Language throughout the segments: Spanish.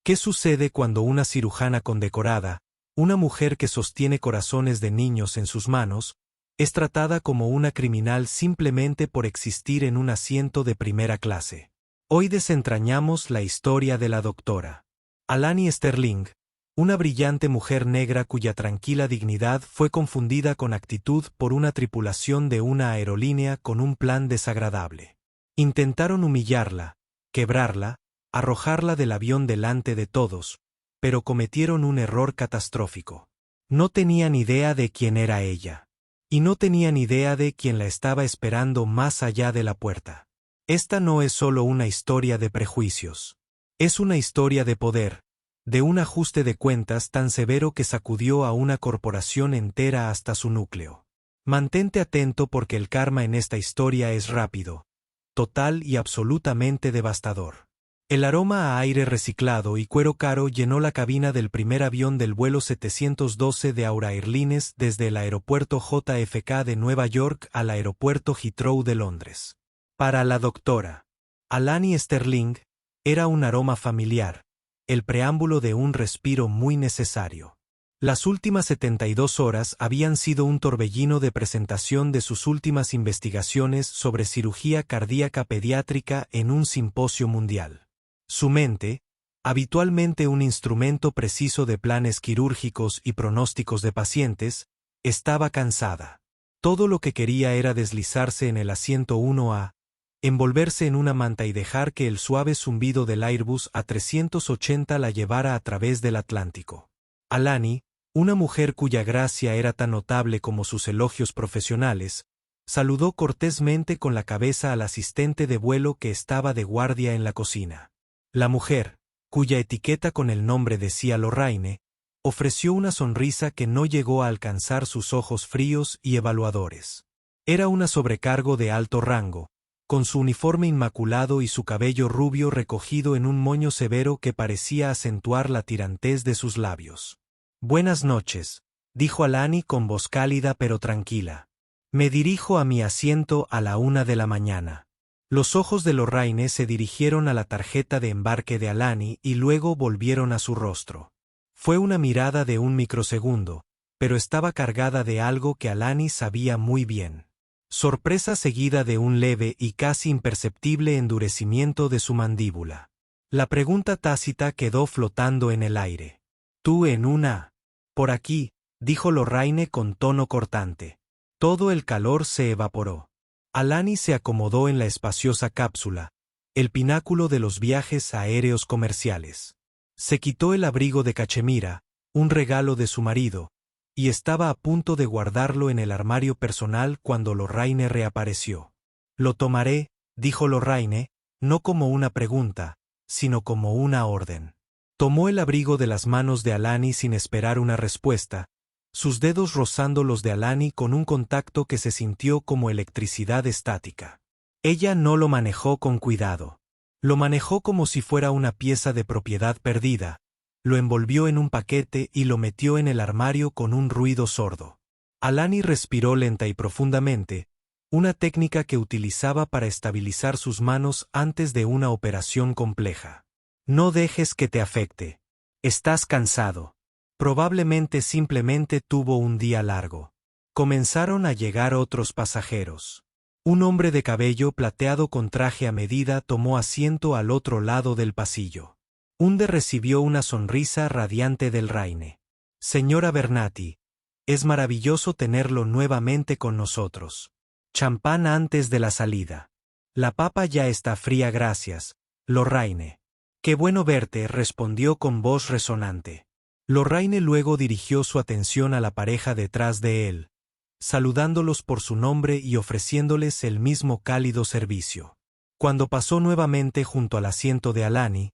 ¿Qué sucede cuando una cirujana condecorada, una mujer que sostiene corazones de niños en sus manos, es tratada como una criminal simplemente por existir en un asiento de primera clase? Hoy desentrañamos la historia de la doctora Alani Sterling, una brillante mujer negra cuya tranquila dignidad fue confundida con actitud por una tripulación de una aerolínea con un plan desagradable. Intentaron humillarla, quebrarla, arrojarla del avión delante de todos, pero cometieron un error catastrófico. No tenían idea de quién era ella. Y no tenían idea de quién la estaba esperando más allá de la puerta. Esta no es solo una historia de prejuicios. Es una historia de poder, de un ajuste de cuentas tan severo que sacudió a una corporación entera hasta su núcleo. Mantente atento porque el karma en esta historia es rápido, total y absolutamente devastador. El aroma a aire reciclado y cuero caro llenó la cabina del primer avión del vuelo 712 de Aura Airlines desde el aeropuerto JFK de Nueva York al aeropuerto Heathrow de Londres. Para la doctora Alani Sterling, era un aroma familiar, el preámbulo de un respiro muy necesario. Las últimas 72 horas habían sido un torbellino de presentación de sus últimas investigaciones sobre cirugía cardíaca pediátrica en un simposio mundial. Su mente, habitualmente un instrumento preciso de planes quirúrgicos y pronósticos de pacientes, estaba cansada. Todo lo que quería era deslizarse en el asiento 1A, envolverse en una manta y dejar que el suave zumbido del Airbus A380 la llevara a través del Atlántico. Alani, una mujer cuya gracia era tan notable como sus elogios profesionales, saludó cortésmente con la cabeza al asistente de vuelo que estaba de guardia en la cocina. La mujer, cuya etiqueta con el nombre decía Lorraine, ofreció una sonrisa que no llegó a alcanzar sus ojos fríos y evaluadores. Era una sobrecargo de alto rango, con su uniforme inmaculado y su cabello rubio recogido en un moño severo que parecía acentuar la tirantez de sus labios. «Buenas noches», dijo Alani con voz cálida pero tranquila. «Me dirijo a mi asiento a la 1 de la mañana». Los ojos de Lorraine se dirigieron a la tarjeta de embarque de Alani y luego volvieron a su rostro. Fue una mirada de un microsegundo, pero estaba cargada de algo que Alani sabía muy bien. Sorpresa seguida de un leve y casi imperceptible endurecimiento de su mandíbula. La pregunta tácita quedó flotando en el aire. «¿Tú en una?» «Por aquí», dijo Lorraine con tono cortante. Todo el calor se evaporó. Alani se acomodó en la espaciosa cápsula, el pináculo de los viajes aéreos comerciales. Se quitó el abrigo de cachemira, un regalo de su marido, y estaba a punto de guardarlo en el armario personal cuando Lorraine reapareció. «Lo tomaré», dijo Lorraine, no como una pregunta, sino como una orden. Tomó el abrigo de las manos de Alani sin esperar una respuesta, sus dedos rozando los de Alani con un contacto que se sintió como electricidad estática. Ella no lo manejó con cuidado. Lo manejó como si fuera una pieza de propiedad perdida, lo envolvió en un paquete y lo metió en el armario con un ruido sordo. Alani respiró lenta y profundamente, una técnica que utilizaba para estabilizar sus manos antes de una operación compleja. «No dejes que te afecte. Estás cansado». Probablemente simplemente tuvo un día largo. Comenzaron a llegar otros pasajeros. Un hombre de cabello plateado con traje a medida tomó asiento al otro lado del pasillo. Hunde recibió una sonrisa radiante del Raine. «Señora Bernati, es maravilloso tenerlo nuevamente con nosotros. Champán antes de la salida. La papa ya está fría, gracias, Lorraine». «Qué bueno verte», respondió con voz resonante. Lorraine luego dirigió su atención a la pareja detrás de él, saludándolos por su nombre y ofreciéndoles el mismo cálido servicio. Cuando pasó nuevamente junto al asiento de Alani,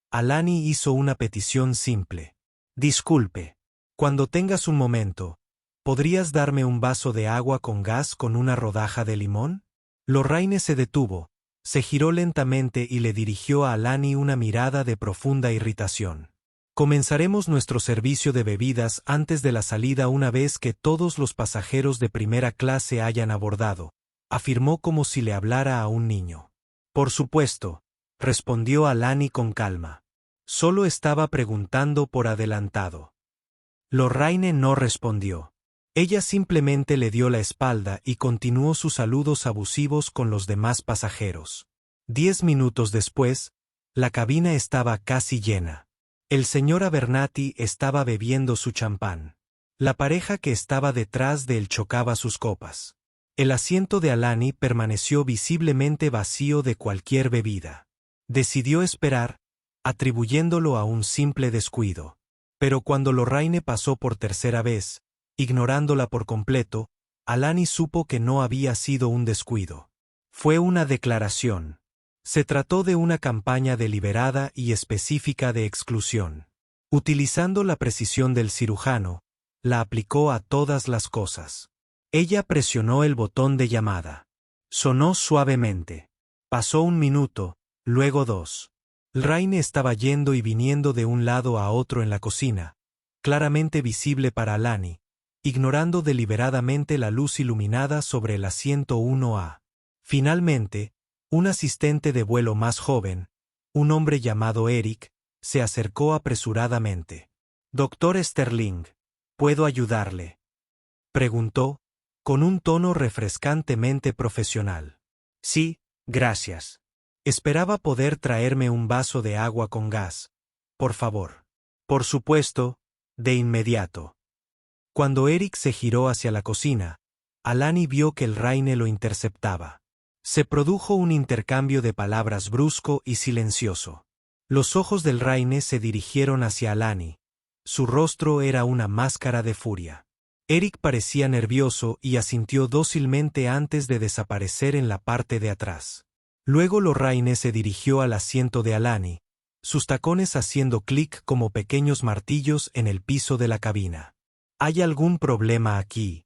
Alani hizo una petición simple. «Disculpe, cuando tengas un momento, ¿podrías darme un vaso de agua con gas con una rodaja de limón?» Lorraine se detuvo, se giró lentamente y le dirigió a Alani una mirada de profunda irritación. «Comenzaremos nuestro servicio de bebidas antes de la salida una vez que todos los pasajeros de primera clase hayan abordado», afirmó como si le hablara a un niño. «Por supuesto», respondió Alani con calma. Solo estaba preguntando por adelantado. Lorraine no respondió. Ella simplemente le dio la espalda y continuó sus saludos abusivos con los demás pasajeros. 10 minutos después, la cabina estaba casi llena. El señor Abernathy estaba bebiendo su champán. La pareja que estaba detrás de él chocaba sus copas. El asiento de Alani permaneció visiblemente vacío de cualquier bebida. Decidió esperar, atribuyéndolo a un simple descuido. Pero cuando Lorraine pasó por tercera vez, ignorándola por completo, Alani supo que no había sido un descuido. Fue una declaración. Se trató de una campaña deliberada y específica de exclusión. Utilizando la precisión del cirujano, la aplicó a todas las cosas. Ella presionó el botón de llamada. Sonó suavemente. Pasó 1 minuto, luego 2. Lorraine estaba yendo y viniendo de un lado a otro en la cocina, claramente visible para Alani, ignorando deliberadamente la luz iluminada sobre el asiento 1A. Finalmente, un asistente de vuelo más joven, un hombre llamado Eric, se acercó apresuradamente. «Doctor Sterling, ¿puedo ayudarle?», preguntó, con un tono refrescantemente profesional. «Sí, gracias. Esperaba poder traerme un vaso de agua con gas. Por favor». «Por supuesto, de inmediato». Cuando Eric se giró hacia la cocina, Alani vio que Lorraine lo interceptaba. Se produjo un intercambio de palabras brusco y silencioso. Los ojos de Lorraine se dirigieron hacia Alani. Su rostro era una máscara de furia. Eric parecía nervioso y asintió dócilmente antes de desaparecer en la parte de atrás. Luego Lorraine se dirigió al asiento de Alani, sus tacones haciendo clic como pequeños martillos en el piso de la cabina. «¿Hay algún problema aquí?»,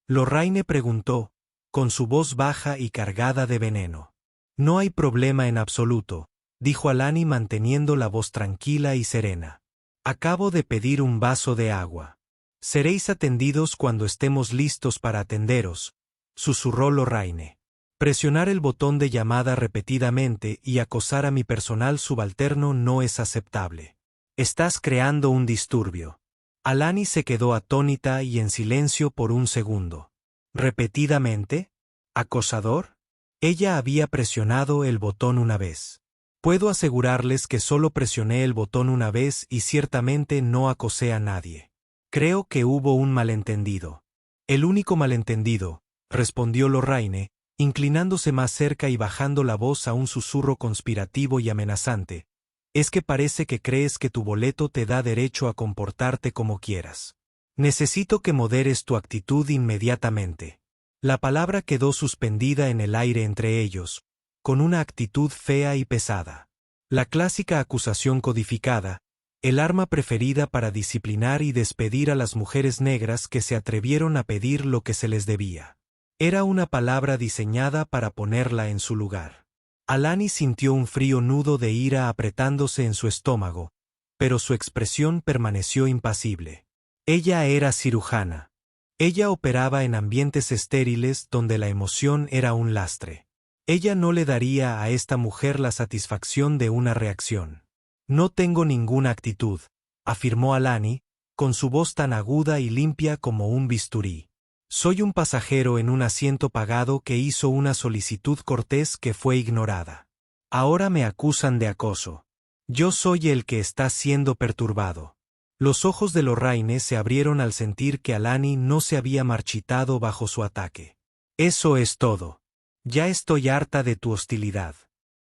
Lorraine preguntó, con su voz baja y cargada de veneno. «No hay problema en absoluto», dijo Alani manteniendo la voz tranquila y serena. «Acabo de pedir un vaso de agua. Seréis atendidos cuando estemos listos para atenderos», susurró Lorraine. «Presionar el botón de llamada repetidamente y acosar a mi personal subalterno no es aceptable. Estás creando un disturbio». Alani se quedó atónita y en silencio por un segundo. «¿Repetidamente? ¿Acosador?». Ella había presionado el botón una vez. «Puedo asegurarles que solo presioné el botón una vez y ciertamente no acosé a nadie. Creo que hubo un malentendido». «El único malentendido», respondió Lorraine, inclinándose más cerca y bajando la voz a un susurro conspirativo y amenazante, «es que parece que crees que tu boleto te da derecho a comportarte como quieras. Necesito que moderes tu actitud inmediatamente». La palabra quedó suspendida en el aire entre ellos, con una actitud fea y pesada. La clásica acusación codificada, el arma preferida para disciplinar y despedir a las mujeres negras que se atrevieron a pedir lo que se les debía. Era una palabra diseñada para ponerla en su lugar. Alani sintió un frío nudo de ira apretándose en su estómago, pero su expresión permaneció impasible. Ella era cirujana. Ella operaba en ambientes estériles donde la emoción era un lastre. Ella no le daría a esta mujer la satisfacción de una reacción. «No tengo ninguna actitud», afirmó Alani, con su voz tan aguda y limpia como un bisturí. «Soy un pasajero en un asiento pagado que hizo una solicitud cortés que fue ignorada. Ahora me acusan de acoso. Yo soy el que está siendo perturbado». Los ojos de Lorraine se abrieron al sentir que Alani no se había marchitado bajo su ataque. «Eso es todo. Ya estoy harta de tu hostilidad».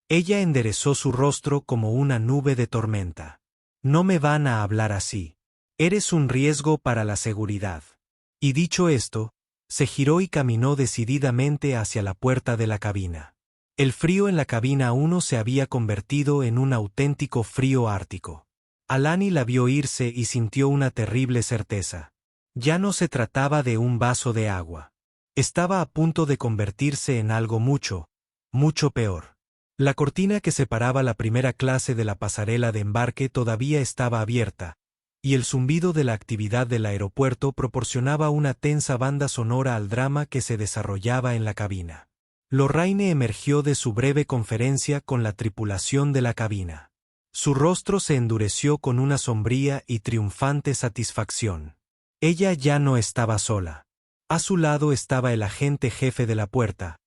Ella enderezó su rostro como una nube de tormenta. «No me van a hablar así. Eres un riesgo para la seguridad». Y dicho esto, se giró y caminó decididamente hacia la puerta de la cabina. El frío en la cabina 1 se había convertido en un auténtico frío ártico. Alani la vio irse y sintió una terrible certeza. Ya no se trataba de un vaso de agua. Estaba a punto de convertirse en algo mucho, mucho peor. La cortina que separaba la primera clase de la pasarela de embarque todavía estaba abierta, y el zumbido de la actividad del aeropuerto proporcionaba una tensa banda sonora al drama que se desarrollaba en la cabina. Lorraine emergió de su breve conferencia con la tripulación de la cabina. Su rostro se endureció con una sombría y triunfante satisfacción. Ella ya no estaba sola. A su lado estaba el agente jefe de la puerta,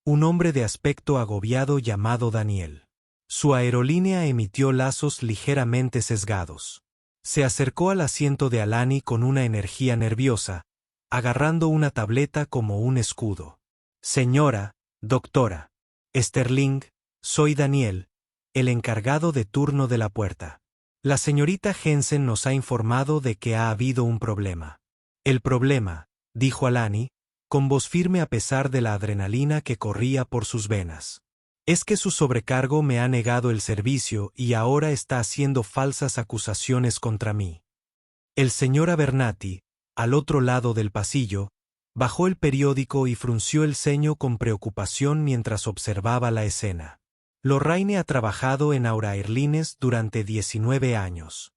un hombre de aspecto agobiado llamado Daniel. Su aerolínea emitió lazos ligeramente sesgados. Se acercó al asiento de Alani con una energía nerviosa, agarrando una tableta como un escudo. Señora, doctora. Sterling, soy Daniel, el encargado de turno de la puerta. La señorita Jensen nos ha informado de que ha habido un problema. El problema, dijo Alani, con voz firme a pesar de la adrenalina que corría por sus venas. Es que su sobrecargo me ha negado el servicio y ahora está haciendo falsas acusaciones contra mí. El señor Abernathy, al otro lado del pasillo, bajó el periódico y frunció el ceño con preocupación mientras observaba la escena. Lorraine ha trabajado en Aura Airlines durante 19 años.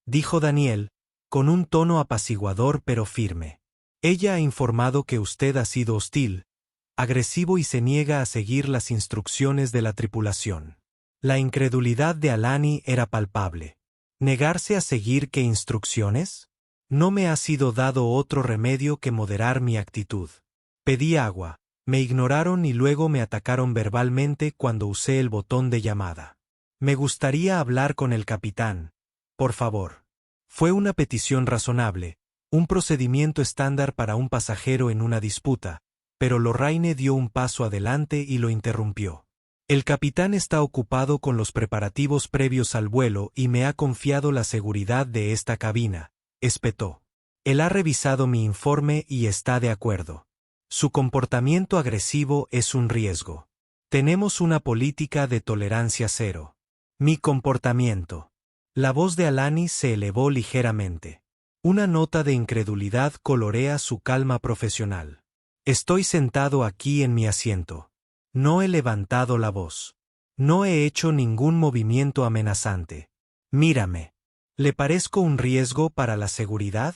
Dijo Daniel, con un tono apaciguador pero firme. Ella ha informado que usted ha sido hostil, agresivo y se niega a seguir las instrucciones de la tripulación. La incredulidad de Alani era palpable. ¿Negarse a seguir qué instrucciones? No me ha sido dado otro remedio que moderar mi actitud. Pedí agua, me ignoraron y luego me atacaron verbalmente cuando usé el botón de llamada. Me gustaría hablar con el capitán, por favor. Fue una petición razonable, un procedimiento estándar para un pasajero en una disputa, pero Lorraine dio un paso adelante y lo interrumpió. El capitán está ocupado con los preparativos previos al vuelo y me ha confiado la seguridad de esta cabina, espetó. Él ha revisado mi informe y está de acuerdo. Su comportamiento agresivo es un riesgo. Tenemos una política de tolerancia cero. Mi comportamiento. La voz de Alani se elevó ligeramente. Una nota de incredulidad colorea su calma profesional. Estoy sentado aquí en mi asiento. No he levantado la voz. No he hecho ningún movimiento amenazante. Mírame. ¿Le parezco un riesgo para la seguridad?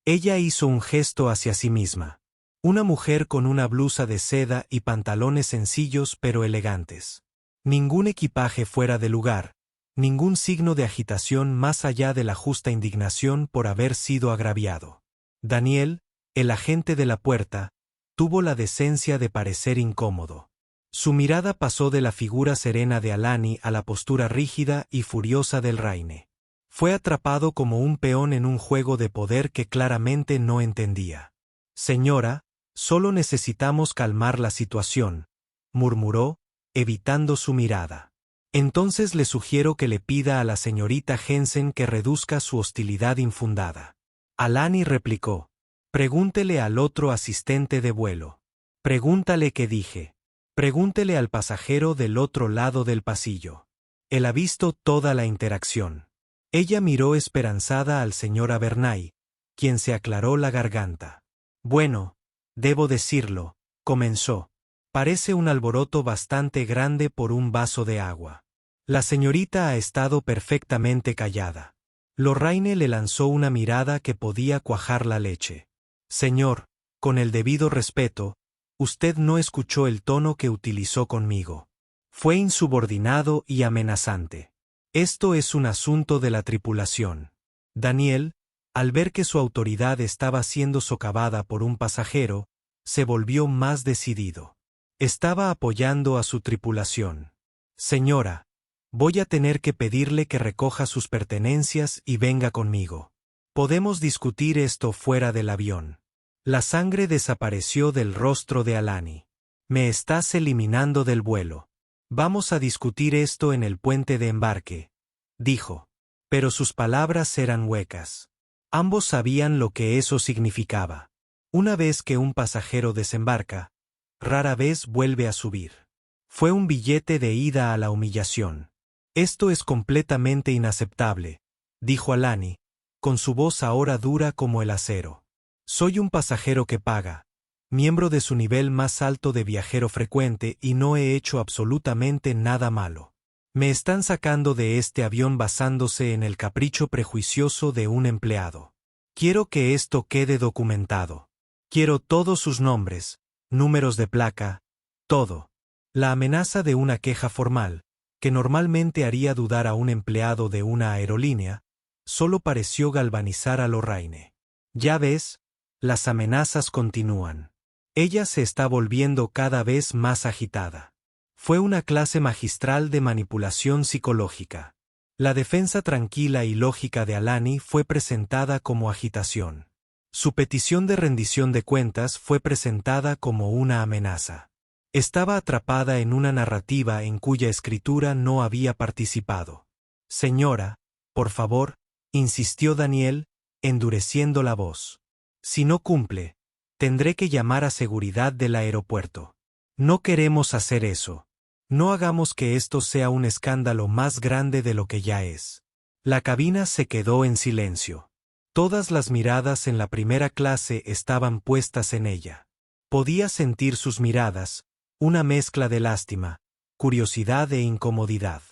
Ella hizo un gesto hacia sí misma. Una mujer con una blusa de seda y pantalones sencillos pero elegantes. Ningún equipaje fuera de lugar, ningún signo de agitación más allá de la justa indignación por haber sido agraviado. Daniel, el agente de la puerta, tuvo la decencia de parecer incómodo. Su mirada pasó de la figura serena de Alani a la postura rígida y furiosa del Raine. Fue atrapado como un peón en un juego de poder que claramente no entendía. Señora, solo necesitamos calmar la situación, murmuró, evitando su mirada. Entonces le sugiero que le pida a la señorita Jensen que reduzca su hostilidad infundada. Alani replicó. Pregúntele al otro asistente de vuelo. Pregúntale qué dije. Pregúntele al pasajero del otro lado del pasillo. Él ha visto toda la interacción. Ella miró esperanzada al señor Abernathy, quien se aclaró la garganta. Bueno, debo decirlo, comenzó. Parece un alboroto bastante grande por un vaso de agua. La señorita ha estado perfectamente callada. Lorraine le lanzó una mirada que podía cuajar la leche. Señor, con el debido respeto, usted no escuchó el tono que utilizó conmigo. Fue insubordinado y amenazante. Esto es un asunto de la tripulación. Daniel, al ver que su autoridad estaba siendo socavada por un pasajero, se volvió más decidido. Estaba apoyando a su tripulación. Señora, voy a tener que pedirle que recoja sus pertenencias y venga conmigo. Podemos discutir esto fuera del avión. La sangre desapareció del rostro de Alani. Me estás eliminando del vuelo. Vamos a discutir esto en el puente de embarque, dijo. Pero sus palabras eran huecas. Ambos sabían lo que eso significaba. Una vez que un pasajero desembarca, rara vez vuelve a subir. Fue un billete de ida a la humillación. Esto es completamente inaceptable, dijo Alani, con su voz ahora dura como el acero. Soy un pasajero que paga, miembro de su nivel más alto de viajero frecuente y no he hecho absolutamente nada malo. Me están sacando de este avión basándose en el capricho prejuicioso de un empleado. Quiero que esto quede documentado. Quiero todos sus nombres, números de placa, todo. La amenaza de una queja formal, que normalmente haría dudar a un empleado de una aerolínea, solo pareció galvanizar a Lorraine. Ya ves, las amenazas continúan. Ella se está volviendo cada vez más agitada. Fue una clase magistral de manipulación psicológica. La defensa tranquila y lógica de Alani fue presentada como agitación. Su petición de rendición de cuentas fue presentada como una amenaza. Estaba atrapada en una narrativa en cuya escritura no había participado. Señora, por favor, insistió Daniel, endureciendo la voz. Si no cumple, tendré que llamar a seguridad del aeropuerto. No queremos hacer eso. No hagamos que esto sea un escándalo más grande de lo que ya es. La cabina se quedó en silencio. Todas las miradas en la primera clase estaban puestas en ella. Podía sentir sus miradas, una mezcla de lástima, curiosidad e incomodidad.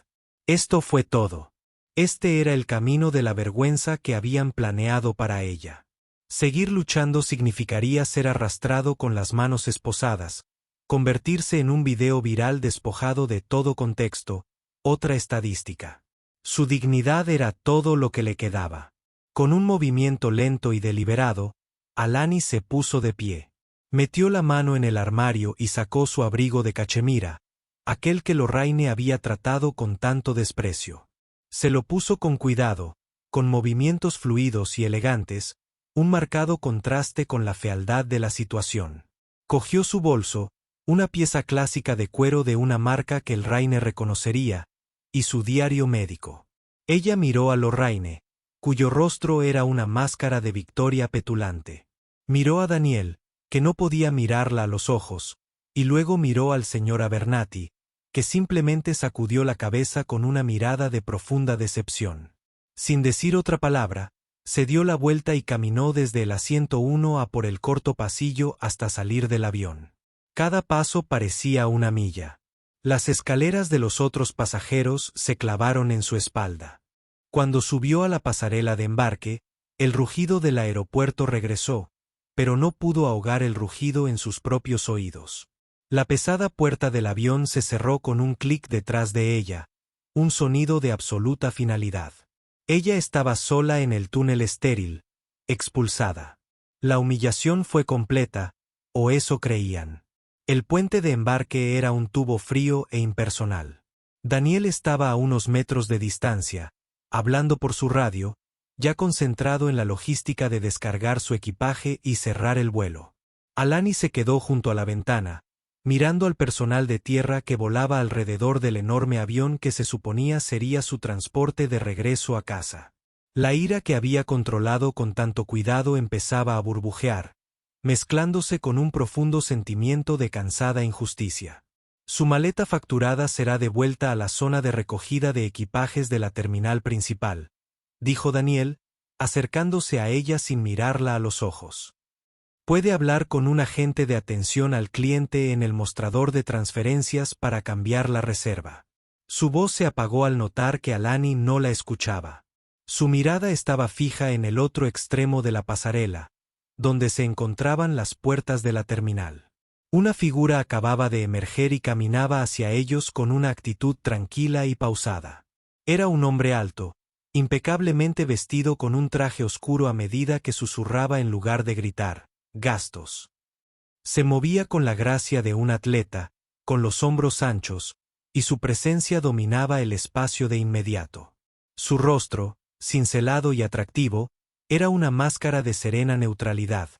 Esto fue todo. Este era el camino de la vergüenza que habían planeado para ella. Seguir luchando significaría ser arrastrado con las manos esposadas, convertirse en un video viral despojado de todo contexto, otra estadística. Su dignidad era todo lo que le quedaba. Con un movimiento lento y deliberado, Alani se puso de pie. Metió la mano en el armario y sacó su abrigo de cachemira, aquel que Lorraine había tratado con tanto desprecio. Se lo puso con cuidado, con movimientos fluidos y elegantes, un marcado contraste con la fealdad de la situación. Cogió su bolso, una pieza clásica de cuero de una marca que el Lorraine reconocería, y su diario médico. Ella miró a Lorraine, cuyo rostro era una máscara de victoria petulante. Miró a Daniel, que no podía mirarla a los ojos, y luego miró al señor Abernathy, que simplemente sacudió la cabeza con una mirada de profunda decepción. Sin decir otra palabra, se dio la vuelta y caminó desde el asiento 1 a por el corto pasillo hasta salir del avión. Cada paso parecía una milla. Las escaleras de los otros pasajeros se clavaron en su espalda. Cuando subió a la pasarela de embarque, el rugido del aeropuerto regresó, pero no pudo ahogar el rugido en sus propios oídos. La pesada puerta del avión se cerró con un clic detrás de ella, un sonido de absoluta finalidad. Ella estaba sola en el túnel estéril, expulsada. La humillación fue completa, o eso creían. El puente de embarque era un tubo frío e impersonal. Daniel estaba a unos metros de distancia, hablando por su radio, ya concentrado en la logística de descargar su equipaje y cerrar el vuelo. Alani se quedó junto a la ventana, mirando al personal de tierra que volaba alrededor del enorme avión que se suponía sería su transporte de regreso a casa. La ira que había controlado con tanto cuidado empezaba a burbujear, mezclándose con un profundo sentimiento de cansada injusticia. Su maleta facturada será devuelta a la zona de recogida de equipajes de la terminal principal, dijo Daniel, acercándose a ella sin mirarla a los ojos. Puede hablar con un agente de atención al cliente en el mostrador de transferencias para cambiar la reserva. Su voz se apagó al notar que Alani no la escuchaba. Su mirada estaba fija en el otro extremo de la pasarela, donde se encontraban las puertas de la terminal. Una figura acababa de emerger y caminaba hacia ellos con una actitud tranquila y pausada. Era un hombre alto, impecablemente vestido con un traje oscuro a medida que susurraba en lugar de gritar, gastos. Se movía con la gracia de un atleta, con los hombros anchos, y su presencia dominaba el espacio de inmediato. Su rostro, cincelado y atractivo, era una máscara de serena neutralidad,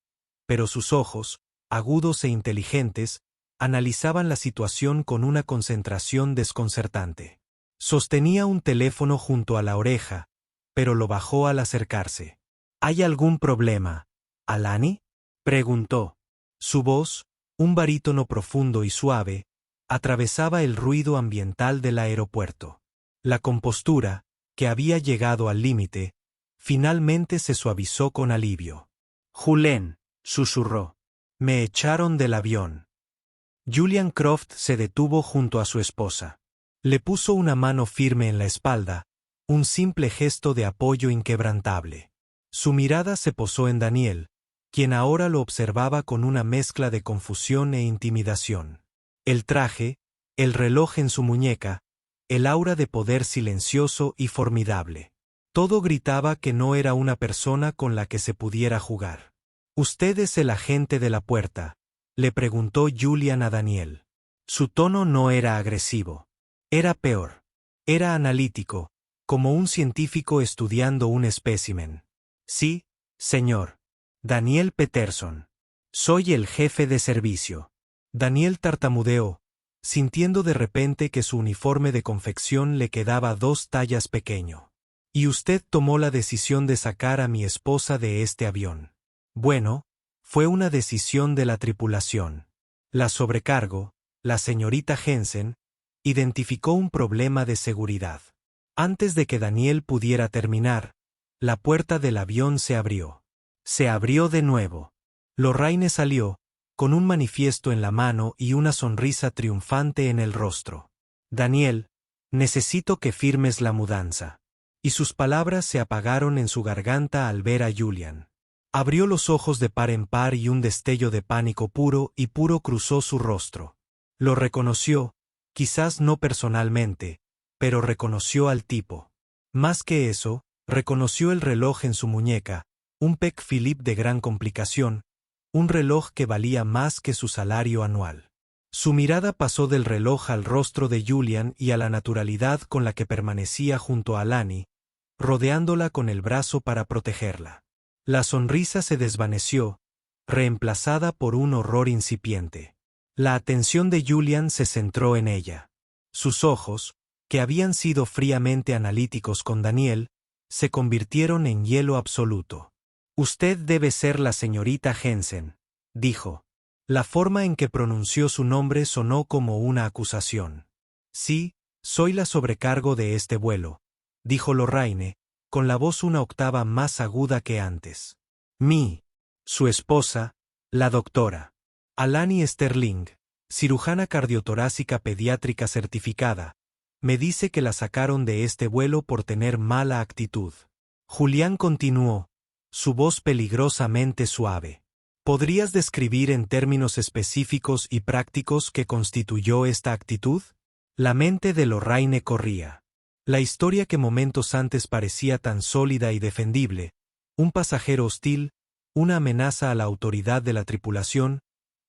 pero sus ojos, agudos e inteligentes, analizaban la situación con una concentración desconcertante. Sostenía un teléfono junto a la oreja, pero lo bajó al acercarse. ¿Hay algún problema, Alani?, preguntó. Su voz, un barítono profundo y suave, atravesaba el ruido ambiental del aeropuerto. La compostura, que había llegado al límite, finalmente se suavizó con alivio. Julen, susurró. Me echaron del avión. Julian Croft se detuvo junto a su esposa. Le puso una mano firme en la espalda, un simple gesto de apoyo inquebrantable. Su mirada se posó en Daniel, quien ahora lo observaba con una mezcla de confusión e intimidación. El traje, el reloj en su muñeca, el aura de poder silencioso y formidable. Todo gritaba que no era una persona con la que se pudiera jugar. «¿Usted es el agente de la puerta?», le preguntó Julian a Daniel. Su tono no era agresivo. Era peor. Era analítico, como un científico estudiando un espécimen. «Sí, señor. Daniel Peterson. Soy el jefe de servicio». Daniel tartamudeó, sintiendo de repente que su uniforme de confección le quedaba 2 tallas pequeño. «¿Y usted tomó la decisión de sacar a mi esposa de este avión?». «Bueno, fue una decisión de la tripulación. La sobrecargo, la señorita Jensen, identificó un problema de seguridad». Antes de que Daniel pudiera terminar, la puerta del avión se abrió. Se abrió de nuevo. Lorraine salió, con un manifiesto en la mano y una sonrisa triunfante en el rostro. «Daniel, necesito que firmes la mudanza». Y sus palabras se apagaron en su garganta al ver a Julian. Abrió los ojos de par en par y un destello de pánico puro cruzó su rostro. Lo reconoció, quizás no personalmente, pero reconoció al tipo. Más que eso, reconoció el reloj en su muñeca, un Patek Philippe de gran complicación, un reloj que valía más que su salario anual. Su mirada pasó del reloj al rostro de Julian y a la naturalidad con la que permanecía junto a Alani, rodeándola con el brazo para protegerla. La sonrisa se desvaneció, reemplazada por un horror incipiente. La atención de Julian se centró en ella. Sus ojos, que habían sido fríamente analíticos con Daniel, se convirtieron en hielo absoluto. «Usted debe ser la señorita Jensen», dijo. La forma en que pronunció su nombre sonó como una acusación. «Sí, soy la sobrecargo de este vuelo», dijo Lorraine, con la voz una octava más aguda que antes. Su esposa, la doctora Alani Sterling, cirujana cardiotorácica pediátrica certificada, me dice que la sacaron de este vuelo por tener mala actitud». Julián continuó, su voz peligrosamente suave. «¿Podrías describir en términos específicos y prácticos qué constituyó esta actitud?». La mente de Lorraine corría. La historia que momentos antes parecía tan sólida y defendible, un pasajero hostil, una amenaza a la autoridad de la tripulación,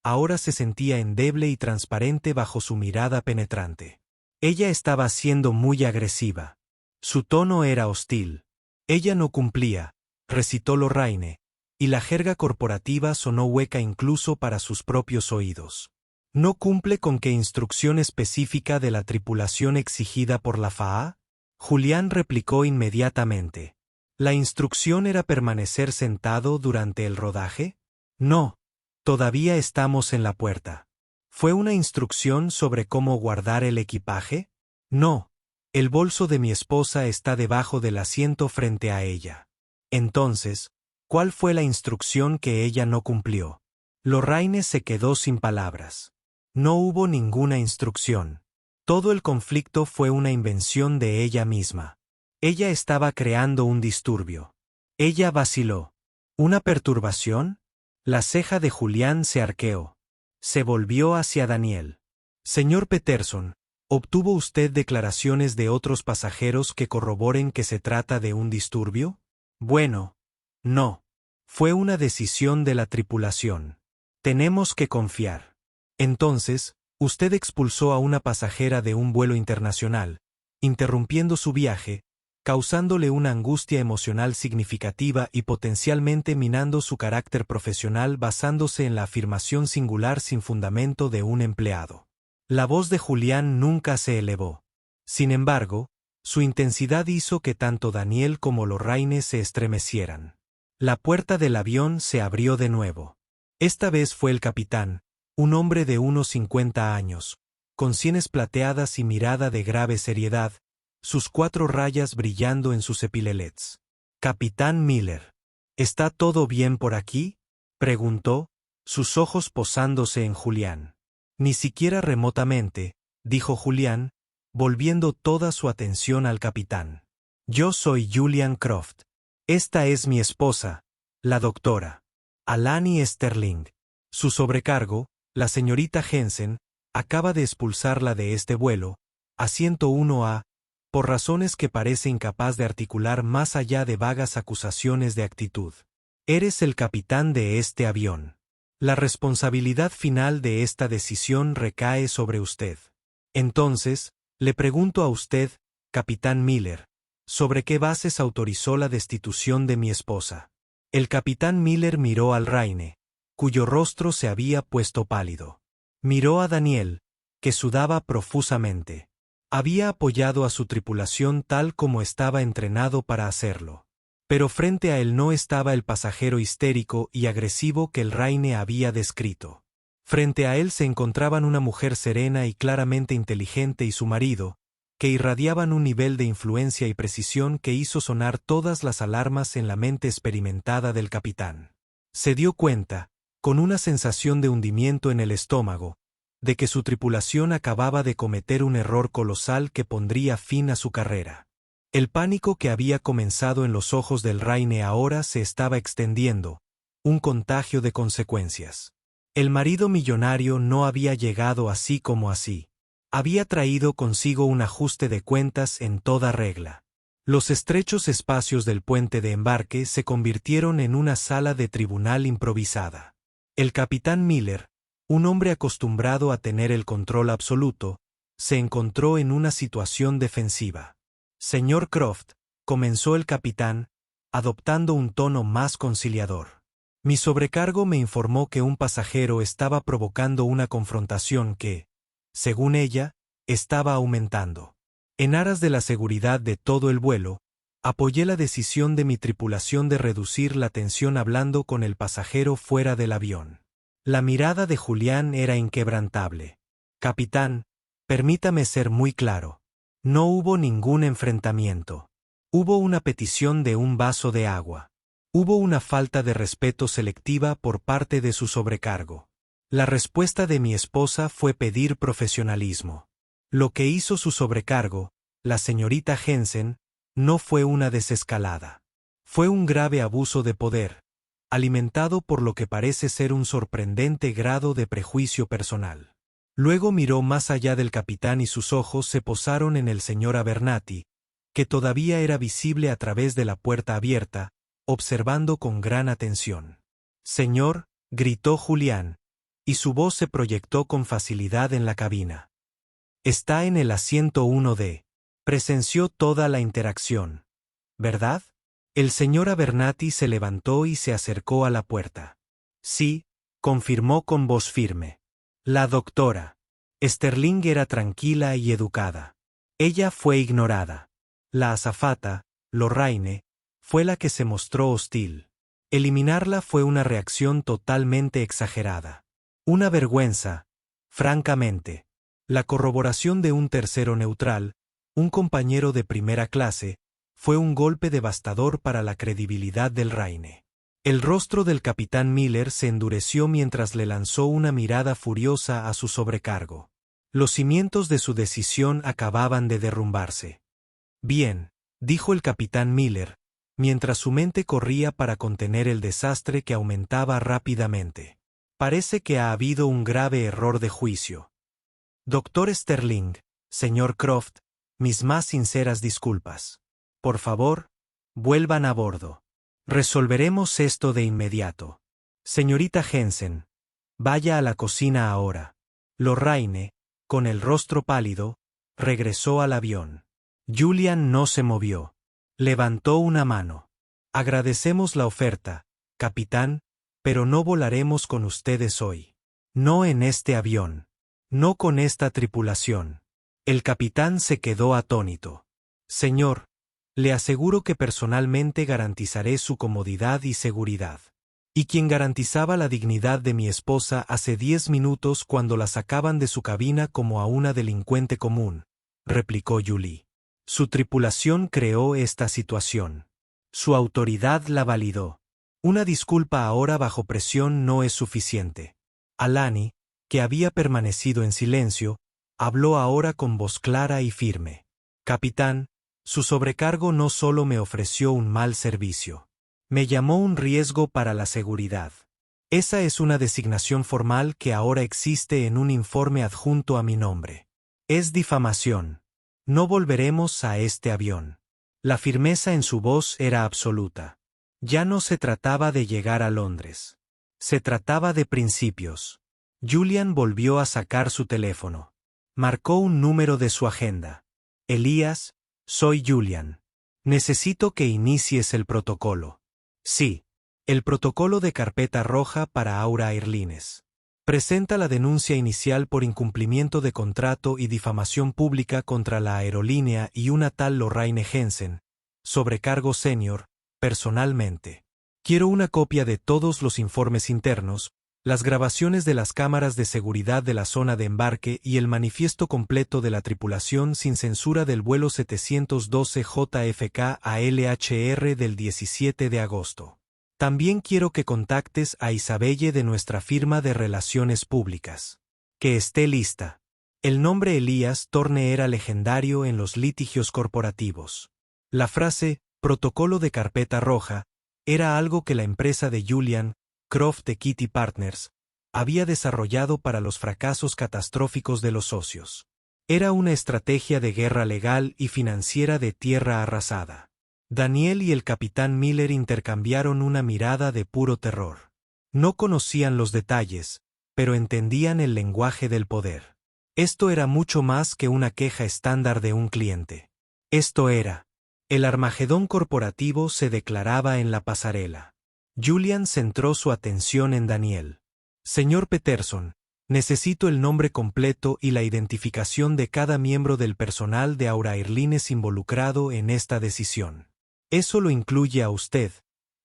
ahora se sentía endeble y transparente bajo su mirada penetrante. Ella estaba siendo muy agresiva. Su tono era hostil. «Ella no cumplía», recitó Lorraine, y la jerga corporativa sonó hueca incluso para sus propios oídos. «¿No cumple con qué instrucción específica de la tripulación exigida por la FAA?». Julián replicó inmediatamente. «¿La instrucción era permanecer sentado durante el rodaje?». «No. Todavía estamos en la puerta». «¿Fue una instrucción sobre cómo guardar el equipaje?». «No. El bolso de mi esposa está debajo del asiento frente a ella». «Entonces, ¿cuál fue la instrucción que ella no cumplió?». Lorraine se quedó sin palabras. No hubo ninguna instrucción. Todo el conflicto fue una invención de ella misma. Ella estaba creando un disturbio. Ella vaciló. ¿Una perturbación? La ceja de Julián se arqueó. Se volvió hacia Daniel. «Señor Peterson, ¿obtuvo usted declaraciones de otros pasajeros que corroboren que se trata de un disturbio?». «Bueno, no. Fue una decisión de la tripulación. Tenemos que confiar». «Entonces, usted expulsó a una pasajera de un vuelo internacional, interrumpiendo su viaje, causándole una angustia emocional significativa y potencialmente minando su carácter profesional basándose en la afirmación singular sin fundamento de un empleado». La voz de Julián nunca se elevó. Sin embargo, su intensidad hizo que tanto Daniel como Lorraine se estremecieran. La puerta del avión se abrió de nuevo. Esta vez fue el capitán, un hombre de unos 50 años, con sienes plateadas y mirada de grave seriedad, sus 4 rayas brillando en sus epilelets. «Capitán Miller, ¿está todo bien por aquí?», preguntó, sus ojos posándose en Julián. «Ni siquiera remotamente», dijo Julián, volviendo toda su atención al capitán. «Yo soy Julian Croft. Esta es mi esposa, la doctora Alani Sterling. Su sobrecargo, la señorita Jensen, acaba de expulsarla de este vuelo, Asiento 1A, por razones que parece incapaz de articular más allá de vagas acusaciones de actitud. Eres el capitán de este avión. La responsabilidad final de esta decisión recae sobre usted. Entonces, le pregunto a usted, capitán Miller, ¿sobre qué bases autorizó la destitución de mi esposa? El capitán Miller miró al Raine, cuyo rostro se había puesto pálido. Miró a Daniel, que sudaba profusamente. Había apoyado a su tripulación tal como estaba entrenado para hacerlo. Pero frente a él no estaba el pasajero histérico y agresivo que el Raine había descrito. Frente a él se encontraban una mujer serena y claramente inteligente y su marido, que irradiaban un nivel de influencia y precisión que hizo sonar todas las alarmas en la mente experimentada del capitán. Se dio cuenta, con una sensación de hundimiento en el estómago, de que su tripulación acababa de cometer un error colosal que pondría fin a su carrera. El pánico que había comenzado en los ojos del Raine ahora se estaba extendiendo, un contagio de consecuencias. El marido millonario no había llegado así como así. Había traído consigo un ajuste de cuentas en toda regla. Los estrechos espacios del puente de embarque se convirtieron en una sala de tribunal improvisada. El capitán Miller, un hombre acostumbrado a tener el control absoluto, se encontró en una situación defensiva. Señor Croft, comenzó el capitán, adoptando un tono más conciliador. Mi sobrecargo me informó que un pasajero estaba provocando una confrontación que, según ella, estaba aumentando. En aras de la seguridad de todo el vuelo, apoyé la decisión de mi tripulación de reducir la tensión hablando con el pasajero fuera del avión. La mirada de Julián era inquebrantable. Capitán, permítame ser muy claro. No hubo ningún enfrentamiento. Hubo una petición de un vaso de agua. Hubo una falta de respeto selectiva por parte de su sobrecargo. La respuesta de mi esposa fue pedir profesionalismo. Lo que hizo su sobrecargo, la señorita Jensen, no fue una desescalada. Fue un grave abuso de poder, alimentado por lo que parece ser un sorprendente grado de prejuicio personal. Luego miró más allá del capitán y sus ojos se posaron en el señor Abernathy, que todavía era visible a través de la puerta abierta, observando con gran atención. Señor, gritó Julián, y su voz se proyectó con facilidad en la cabina. Está en el asiento 1D. Presenció toda la interacción. ¿Verdad? El señor Abernathy se levantó y se acercó a la puerta. Sí, confirmó con voz firme. La doctora. Sterling era tranquila y educada. Ella fue ignorada. La azafata, Lorraine, fue la que se mostró hostil. Eliminarla fue una reacción totalmente exagerada. Una vergüenza, francamente. La corroboración de un tercero neutral, un compañero de primera clase, fue un golpe devastador para la credibilidad del Raine. El rostro del capitán Miller se endureció mientras le lanzó una mirada furiosa a su sobrecargo. Los cimientos de su decisión acababan de derrumbarse. Bien, dijo el capitán Miller, mientras su mente corría para contener el desastre que aumentaba rápidamente. Parece que ha habido un grave error de juicio. Doctor Sterling, señor Croft, mis más sinceras disculpas. Por favor, vuelvan a bordo. Resolveremos esto de inmediato. Señorita Jensen, vaya a la cocina ahora. Lorraine, con el rostro pálido, regresó al avión. Julian no se movió. Levantó una mano. Agradecemos la oferta, capitán, pero no volaremos con ustedes hoy. No en este avión. No con esta tripulación. El capitán se quedó atónito. Señor, le aseguro que personalmente garantizaré su comodidad y seguridad. ¿Y quien garantizaba la dignidad de mi esposa hace 10 minutos cuando la sacaban de su cabina como a una delincuente común? Replicó Julie. Su tripulación creó esta situación. Su autoridad la validó. Una disculpa ahora bajo presión no es suficiente. Alani, que había permanecido en silencio, habló ahora con voz clara y firme. Capitán, su sobrecargo no solo me ofreció un mal servicio. Me llamó un riesgo para la seguridad. Esa es una designación formal que ahora existe en un informe adjunto a mi nombre. Es difamación. No volveremos a este avión. La firmeza en su voz era absoluta. Ya no se trataba de llegar a Londres. Se trataba de principios. Julian volvió a sacar su teléfono. Marcó un número de su agenda. Elías, soy Julian. Necesito que inicies el protocolo. Sí. El protocolo de carpeta roja para Aura Airlines. Presenta la denuncia inicial por incumplimiento de contrato y difamación pública contra la aerolínea y una tal Lorraine Jensen, sobrecargo senior, personalmente. Quiero una copia de todos los informes internos, las grabaciones de las cámaras de seguridad de la zona de embarque y el manifiesto completo de la tripulación sin censura del vuelo 712 JFK a LHR del 17 de agosto. También quiero que contactes a Isabelle de nuestra firma de relaciones públicas. Que esté lista. El nombre Elías Torne era legendario en los litigios corporativos. La frase, protocolo de carpeta roja, era algo que la empresa de Julian, Croft Equity Partners, había desarrollado para los fracasos catastróficos de los socios. Era una estrategia de guerra legal y financiera de tierra arrasada. Daniel y el capitán Miller intercambiaron una mirada de puro terror. No conocían los detalles, pero entendían el lenguaje del poder. Esto era mucho más que una queja estándar de un cliente. Esto era. El Armagedón corporativo se declaraba en la pasarela. Julian centró su atención en Daniel. Señor Peterson, necesito el nombre completo y la identificación de cada miembro del personal de Aura Airlines involucrado en esta decisión. Eso lo incluye a usted,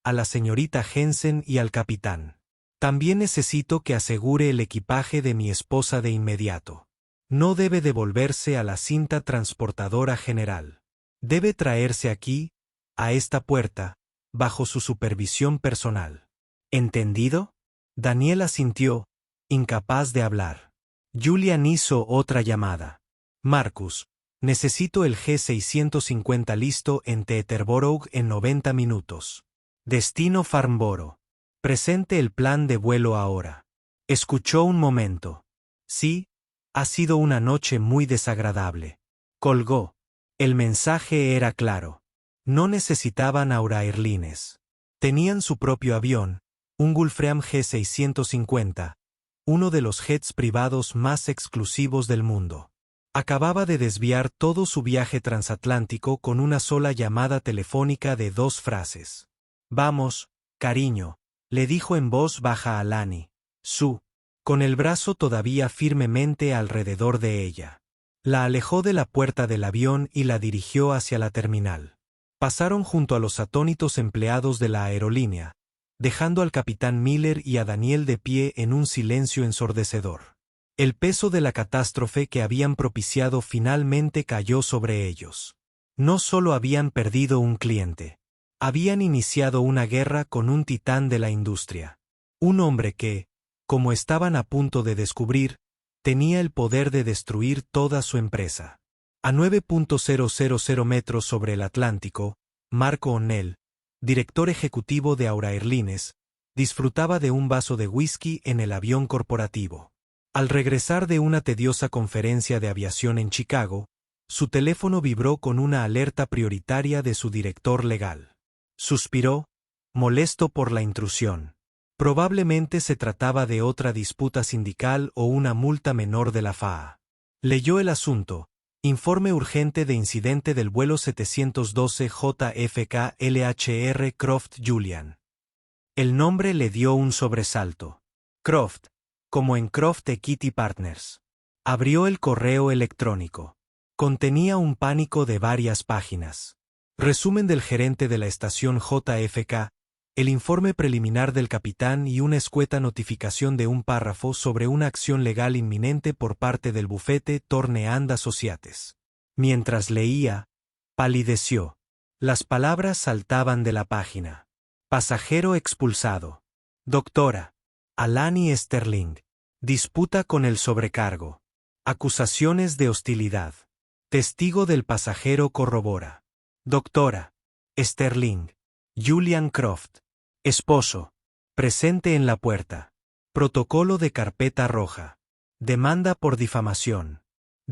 a la señorita Jensen y al capitán. También necesito que asegure el equipaje de mi esposa de inmediato. No debe devolverse a la cinta transportadora general. Debe traerse aquí, a esta puerta, bajo su supervisión personal. ¿Entendido? Daniel asintió, incapaz de hablar. Julian hizo otra llamada. Marcus, necesito el G650 listo en Teterborough en 90 minutos. Destino Farnborough. Presente el plan de vuelo ahora. Escuchó un momento. Sí, ha sido una noche muy desagradable. Colgó. El mensaje era claro. No necesitaban Aura Airlines. Tenían su propio avión, un Gulfstream G650, uno de los jets privados más exclusivos del mundo. Acababa de desviar todo su viaje transatlántico con una sola llamada telefónica de 2 frases. Vamos, cariño, le dijo en voz baja a Lani, con el brazo todavía firmemente alrededor de ella. La alejó de la puerta del avión y la dirigió hacia la terminal. Pasaron junto a los atónitos empleados de la aerolínea, dejando al capitán Miller y a Daniel de pie en un silencio ensordecedor. El peso de la catástrofe que habían propiciado finalmente cayó sobre ellos. No solo habían perdido un cliente, habían iniciado una guerra con un titán de la industria. Un hombre que, como estaban a punto de descubrir, tenía el poder de destruir toda su empresa. A 9.000 metros sobre el Atlántico, Marco O'Neill, director ejecutivo de Aura Airlines, disfrutaba de un vaso de whisky en el avión corporativo. Al regresar de una tediosa conferencia de aviación en Chicago, su teléfono vibró con una alerta prioritaria de su director legal. Suspiró, molesto por la intrusión. Probablemente se trataba de otra disputa sindical o una multa menor de la FAA. Leyó el asunto. Informe urgente de incidente del vuelo 712 JFK LHR Croft Julian. El nombre le dio un sobresalto. Croft, como en Croft Equity Partners. Abrió el correo electrónico. Contenía un pánico de varias páginas. Resumen del gerente de la estación JFK, el informe preliminar del capitán y una escueta notificación de un párrafo sobre una acción legal inminente por parte del bufete Torne and Associates. Mientras leía, palideció. Las palabras saltaban de la página. Pasajero expulsado. Doctora. Alani Sterling. Disputa con el sobrecargo. Acusaciones de hostilidad. Testigo del pasajero corrobora. Doctora. Sterling. Julian Croft. Esposo. Presente en la puerta. Protocolo de carpeta roja. Demanda por difamación.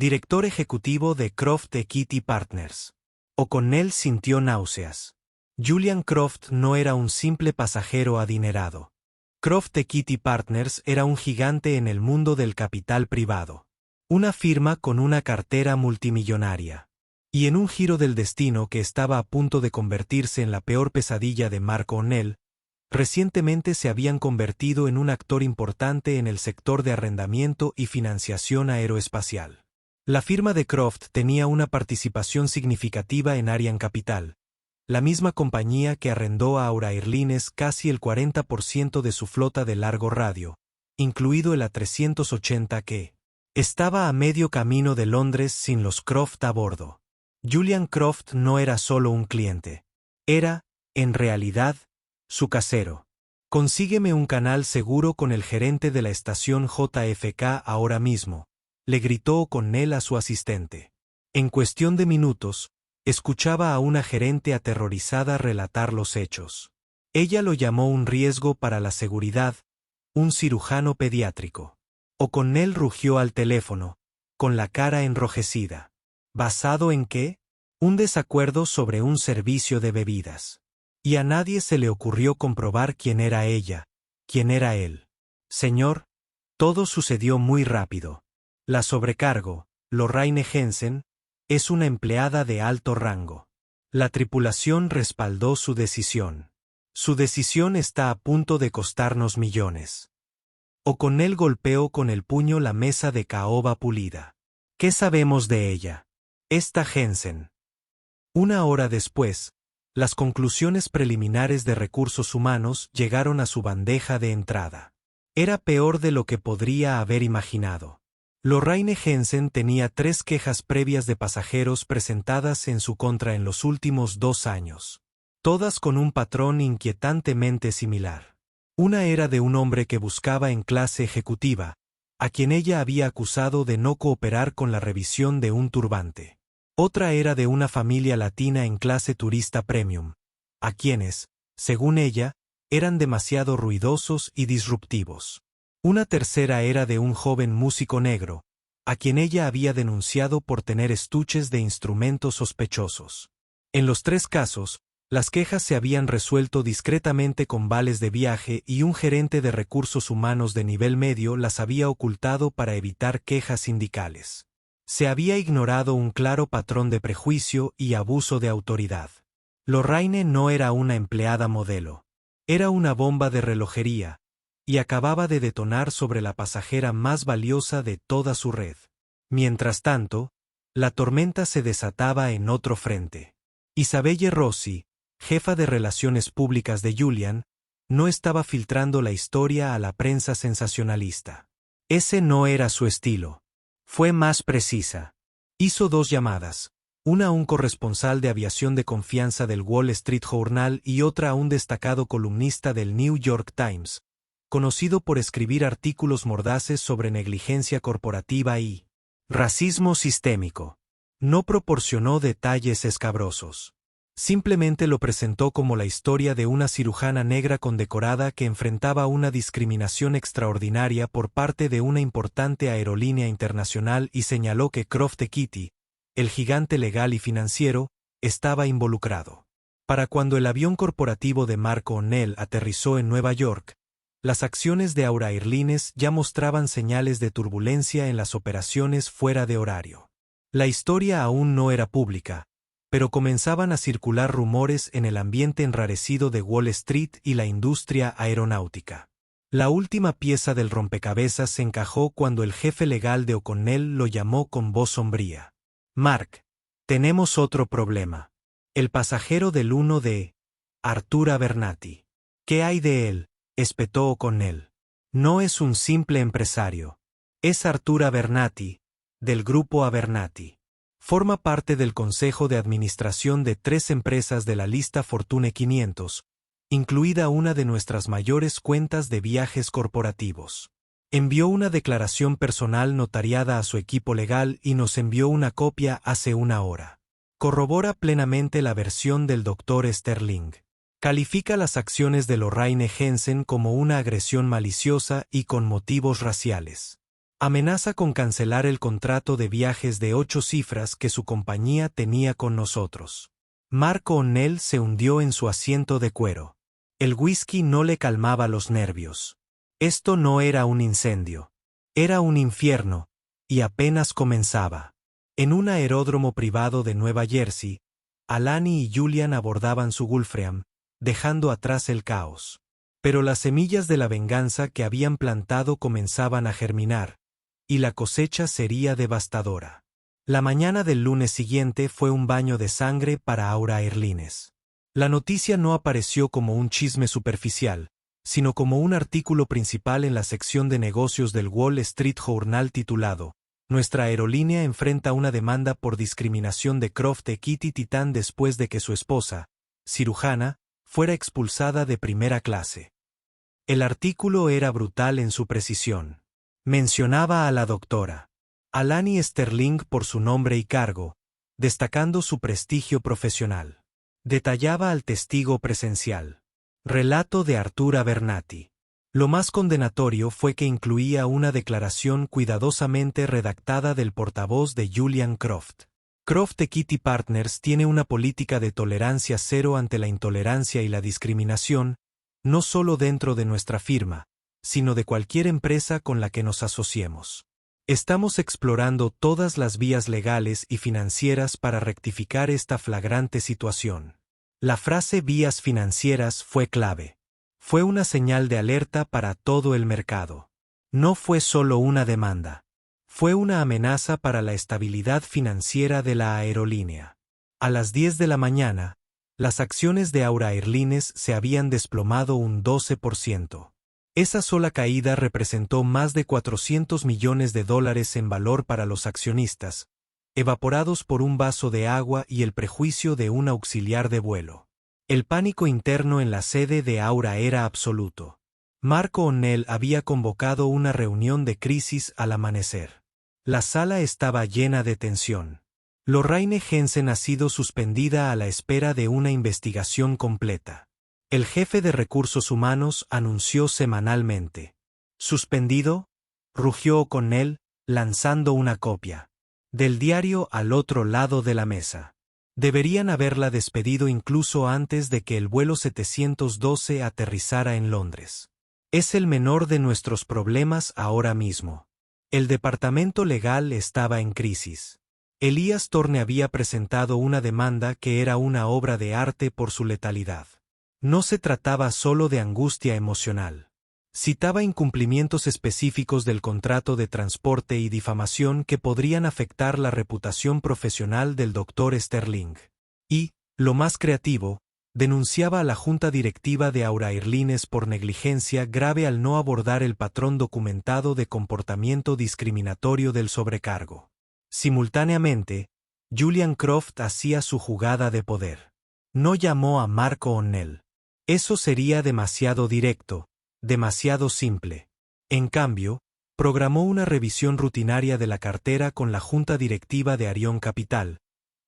director ejecutivo de Croft Equity Partners. O'Connell sintió náuseas. Julian Croft no era un simple pasajero adinerado. Croft Equity Partners era un gigante en el mundo del capital privado. Una firma con una cartera multimillonaria. Y en un giro del destino que estaba a punto de convertirse en la peor pesadilla de Mark O'Neill, recientemente se habían convertido en un actor importante en el sector de arrendamiento y financiación aeroespacial. La firma de Croft tenía una participación significativa en Ariane Capital, la misma compañía que arrendó a Aura Airlines casi el 40% de su flota de largo radio, incluido el A380 que estaba a medio camino de Londres sin los Croft a bordo. Julian Croft no era solo un cliente. Era, en realidad, su casero. «Consígueme un canal seguro con el gerente de la estación JFK ahora mismo», le gritó O'Connell a su asistente. En cuestión de minutos, escuchaba a una gerente aterrorizada relatar los hechos. Ella lo llamó un riesgo para la seguridad, un cirujano pediátrico. O'Connell rugió al teléfono, con la cara enrojecida. ¿Basado en qué? Un desacuerdo sobre un servicio de bebidas. Y a nadie se le ocurrió comprobar quién era ella, quién era él. Señor, todo sucedió muy rápido. La sobrecargo, Lorraine Jensen, es una empleada de alto rango. La tripulación respaldó su decisión. Su decisión está a punto de costarnos millones. O'Connell golpeó con el puño la mesa de caoba pulida. ¿Qué sabemos de ella? Esta Jensen. Una hora después, las conclusiones preliminares de recursos humanos llegaron a su bandeja de entrada. Era peor de lo que podría haber imaginado. Lorraine Jensen tenía 3 quejas previas de pasajeros presentadas en su contra en los últimos 2 años. Todas con un patrón inquietantemente similar. Una era de un hombre que buscaba en clase ejecutiva, a quien ella había acusado de no cooperar con la revisión de un turbante. Otra era de una familia latina en clase turista premium, a quienes, según ella, eran demasiado ruidosos y disruptivos. Una tercera era de un joven músico negro, a quien ella había denunciado por tener estuches de instrumentos sospechosos. En los 3 casos, las quejas se habían resuelto discretamente con vales de viaje y un gerente de recursos humanos de nivel medio las había ocultado para evitar quejas sindicales. Se había ignorado un claro patrón de prejuicio y abuso de autoridad. Lorraine no era una empleada modelo. Era una bomba de relojería, y acababa de detonar sobre la pasajera más valiosa de toda su red. Mientras tanto, la tormenta se desataba en otro frente. Isabelle Rossi, jefa de relaciones públicas de Julian, no estaba filtrando la historia a la prensa sensacionalista. Ese no era su estilo. Fue más precisa. Hizo 2 llamadas, una a un corresponsal de aviación de confianza del Wall Street Journal y otra a un destacado columnista del New York Times, conocido por escribir artículos mordaces sobre negligencia corporativa y racismo sistémico. No proporcionó detalles escabrosos. Simplemente lo presentó como la historia de una cirujana negra condecorada que enfrentaba una discriminación extraordinaria por parte de una importante aerolínea internacional y señaló que Croft Equity, el gigante legal y financiero, estaba involucrado. Para cuando el avión corporativo de Mark O'Neill aterrizó en Nueva York, las acciones de Aura Airlines ya mostraban señales de turbulencia en las operaciones fuera de horario. La historia aún no era pública, pero comenzaban a circular rumores en el ambiente enrarecido de Wall Street y la industria aeronáutica. La última pieza del rompecabezas se encajó cuando el jefe legal de O'Connell lo llamó con voz sombría. «Mark, tenemos otro problema. El pasajero del 1 de Artur Abernathy. ¿Qué hay de él?», espetó O'Connell. «No es un simple empresario. Es Artur Abernathy, del grupo Abernathy. Forma parte del consejo de administración de 3 empresas de la lista Fortune 500, incluida una de nuestras mayores cuentas de viajes corporativos. Envió una declaración personal notariada a su equipo legal y nos envió una copia hace 1 hora. Corrobora plenamente la versión del Dr. Sterling. Califica las acciones de Lorraine Jensen como una agresión maliciosa y con motivos raciales. Amenaza con cancelar el contrato de viajes de 8 cifras que su compañía tenía con nosotros. Mark O'Neill se hundió en su asiento de cuero. El whisky no le calmaba los nervios. Esto no era un incendio. Era un infierno, y apenas comenzaba. En un aeródromo privado de Nueva Jersey, Alani y Julian abordaban su Gulfstream, dejando atrás el caos. Pero las semillas de la venganza que habían plantado comenzaban a germinar, y la cosecha sería devastadora. La mañana del lunes siguiente fue un baño de sangre para Aura Airlines. La noticia no apareció como un chisme superficial, sino como un artículo principal en la sección de negocios del Wall Street Journal titulado «Nuestra aerolínea enfrenta una demanda por discriminación de Croft Equity Titan después de que su esposa, cirujana, fuera expulsada de primera clase». El artículo era brutal en su precisión. Mencionaba a la doctora Alani Sterling por su nombre y cargo, destacando su prestigio profesional. Detallaba al testigo presencial. Relato de Arthur Abernathy. Lo más condenatorio fue que incluía una declaración cuidadosamente redactada del portavoz de Julian Croft. Croft Equity Partners tiene una política de tolerancia cero ante la intolerancia y la discriminación, no solo dentro de nuestra firma, sino de cualquier empresa con la que nos asociemos. Estamos explorando todas las vías legales y financieras para rectificar esta flagrante situación. La frase vías financieras fue clave. Fue una señal de alerta para todo el mercado. No fue solo una demanda. Fue una amenaza para la estabilidad financiera de la aerolínea. A las 10 de la mañana, las acciones de Aura Airlines se habían desplomado un 12%. Esa sola caída representó más de $400 millones en valor para los accionistas, evaporados por un vaso de agua y el prejuicio de un auxiliar de vuelo. El pánico interno en la sede de Aura era absoluto. Mark O'Neill había convocado una reunión de crisis al amanecer. La sala estaba llena de tensión. Lorraine Jensen ha sido suspendida a la espera de una investigación completa. El jefe de recursos humanos anunció semanalmente. «¿Suspendido?», rugió O'Connell, lanzando una copia del diario al otro lado de la mesa. Deberían haberla despedido incluso antes de que el vuelo 712 aterrizara en Londres. Es el menor de nuestros problemas ahora mismo. El departamento legal estaba en crisis. Elías Torne había presentado una demanda que era una obra de arte por su letalidad. No se trataba solo de angustia emocional. Citaba incumplimientos específicos del contrato de transporte y difamación que podrían afectar la reputación profesional del Dr. Sterling. Y, lo más creativo, denunciaba a la junta directiva de Aura Airlines por negligencia grave al no abordar el patrón documentado de comportamiento discriminatorio del sobrecargo. Simultáneamente, Julian Croft hacía su jugada de poder. No llamó a Mark O'Neill. Eso sería demasiado directo, demasiado simple. En cambio, programó una revisión rutinaria de la cartera con la junta directiva de Arion Capital,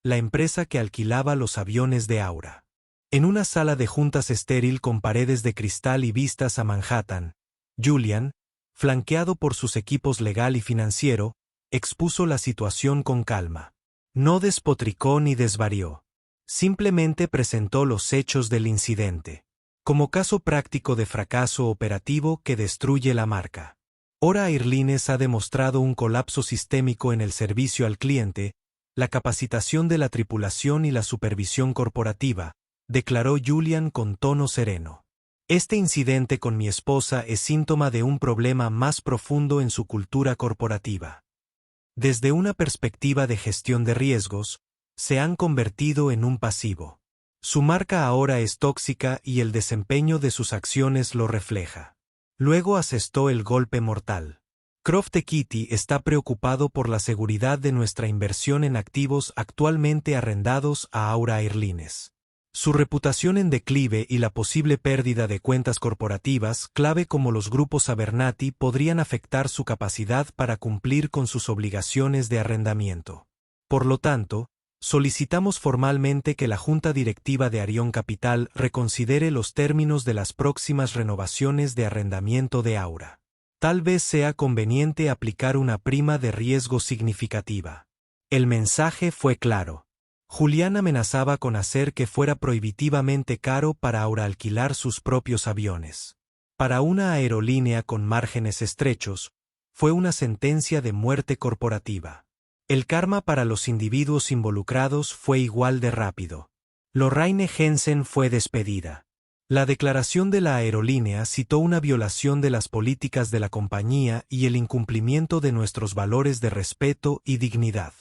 la empresa que alquilaba los aviones de Aura. En una sala de juntas estéril con paredes de cristal y vistas a Manhattan, Julian, flanqueado por sus equipos legal y financiero, expuso la situación con calma. No despotricó ni desvarió. Simplemente presentó los hechos del incidente. Como caso práctico de fracaso operativo que destruye la marca. Aura Airlines ha demostrado un colapso sistémico en el servicio al cliente, la capacitación de la tripulación y la supervisión corporativa, declaró Julian con tono sereno. Este incidente con mi esposa es síntoma de un problema más profundo en su cultura corporativa. Desde una perspectiva de gestión de riesgos, se han convertido en un pasivo. Su marca ahora es tóxica y el desempeño de sus acciones lo refleja. Luego asestó el golpe mortal. Croft Equity está preocupado por la seguridad de nuestra inversión en activos actualmente arrendados a Aura Airlines. Su reputación en declive y la posible pérdida de cuentas corporativas clave como los grupos Abernathy podrían afectar su capacidad para cumplir con sus obligaciones de arrendamiento. Por lo tanto, solicitamos formalmente que la Junta Directiva de Arion Capital reconsidere los términos de las próximas renovaciones de arrendamiento de Aura. Tal vez sea conveniente aplicar una prima de riesgo significativa. El mensaje fue claro. Julián amenazaba con hacer que fuera prohibitivamente caro para ahora alquilar sus propios aviones. Para una aerolínea con márgenes estrechos, fue una sentencia de muerte corporativa. El karma para los individuos involucrados fue igual de rápido. Lorraine Jensen fue despedida. La declaración de la aerolínea citó una violación de las políticas de la compañía y el incumplimiento de nuestros valores de respeto y dignidad.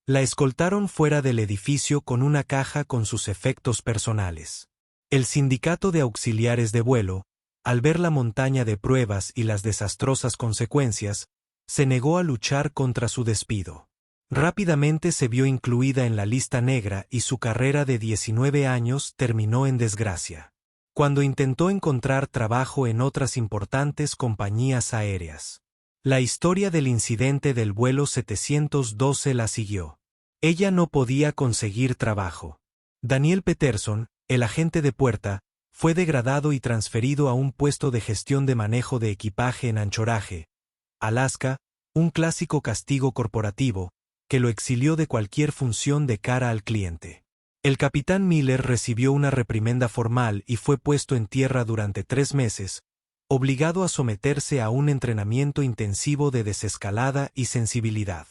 La escoltaron fuera del edificio con una caja con sus efectos personales. El sindicato de auxiliares de vuelo, al ver la montaña de pruebas y las desastrosas consecuencias, se negó a luchar contra su despido. Rápidamente se vio incluida en la lista negra y su carrera de 19 años terminó en desgracia. Cuando intentó encontrar trabajo en otras importantes compañías aéreas. La historia del incidente del vuelo 712 la siguió. Ella no podía conseguir trabajo. Daniel Peterson, el agente de puerta, fue degradado y transferido a un puesto de gestión de manejo de equipaje en Anchorage, Alaska, un clásico castigo corporativo, que lo exilió de cualquier función de cara al cliente. El capitán Miller recibió una reprimenda formal y fue puesto en tierra durante 3 meses, obligado a someterse a un entrenamiento intensivo de desescalada y sensibilidad.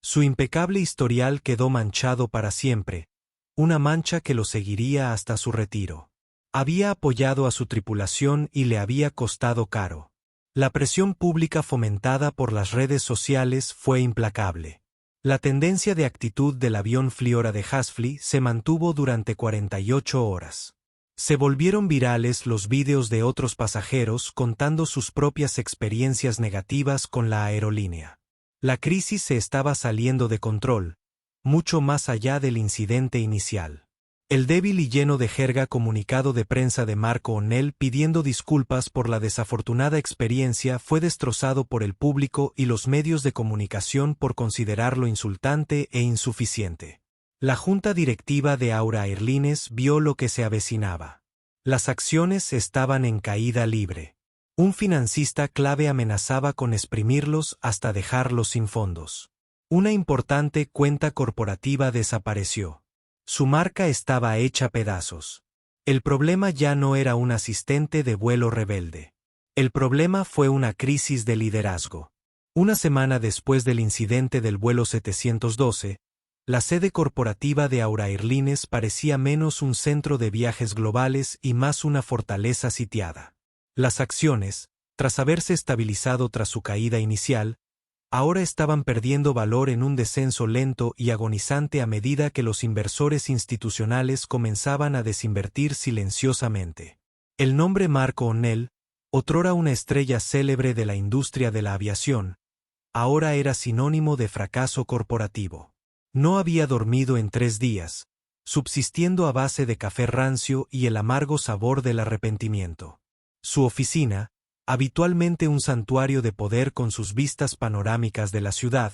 Su impecable historial quedó manchado para siempre, una mancha que lo seguiría hasta su retiro. Había apoyado a su tripulación y le había costado caro. La presión pública fomentada por las redes sociales fue implacable. La tendencia de actitud del avión Fliora de Hasfly se mantuvo durante 48 horas. Se volvieron virales los vídeos de otros pasajeros contando sus propias experiencias negativas con la aerolínea. La crisis se estaba saliendo de control, mucho más allá del incidente inicial. El débil y lleno de jerga comunicado de prensa de Mark O'Neill pidiendo disculpas por la desafortunada experiencia fue destrozado por el público y los medios de comunicación por considerarlo insultante e insuficiente. La junta directiva de Aura Airlines vio lo que se avecinaba. Las acciones estaban en caída libre. Un financista clave amenazaba con exprimirlos hasta dejarlos sin fondos. Una importante cuenta corporativa desapareció. Su marca estaba hecha pedazos. El problema ya no era un asistente de vuelo rebelde. El problema fue una crisis de liderazgo. Una semana después del incidente del vuelo 712, la sede corporativa de Aura Airlines parecía menos un centro de viajes globales y más una fortaleza sitiada. Las acciones, tras haberse estabilizado tras su caída inicial, ahora estaban perdiendo valor en un descenso lento y agonizante a medida que los inversores institucionales comenzaban a desinvertir silenciosamente. El nombre Mark O'Neill, otrora una estrella célebre de la industria de la aviación, ahora era sinónimo de fracaso corporativo. No había dormido en 3 días, subsistiendo a base de café rancio y el amargo sabor del arrepentimiento. Su oficina, habitualmente un santuario de poder con sus vistas panorámicas de la ciudad,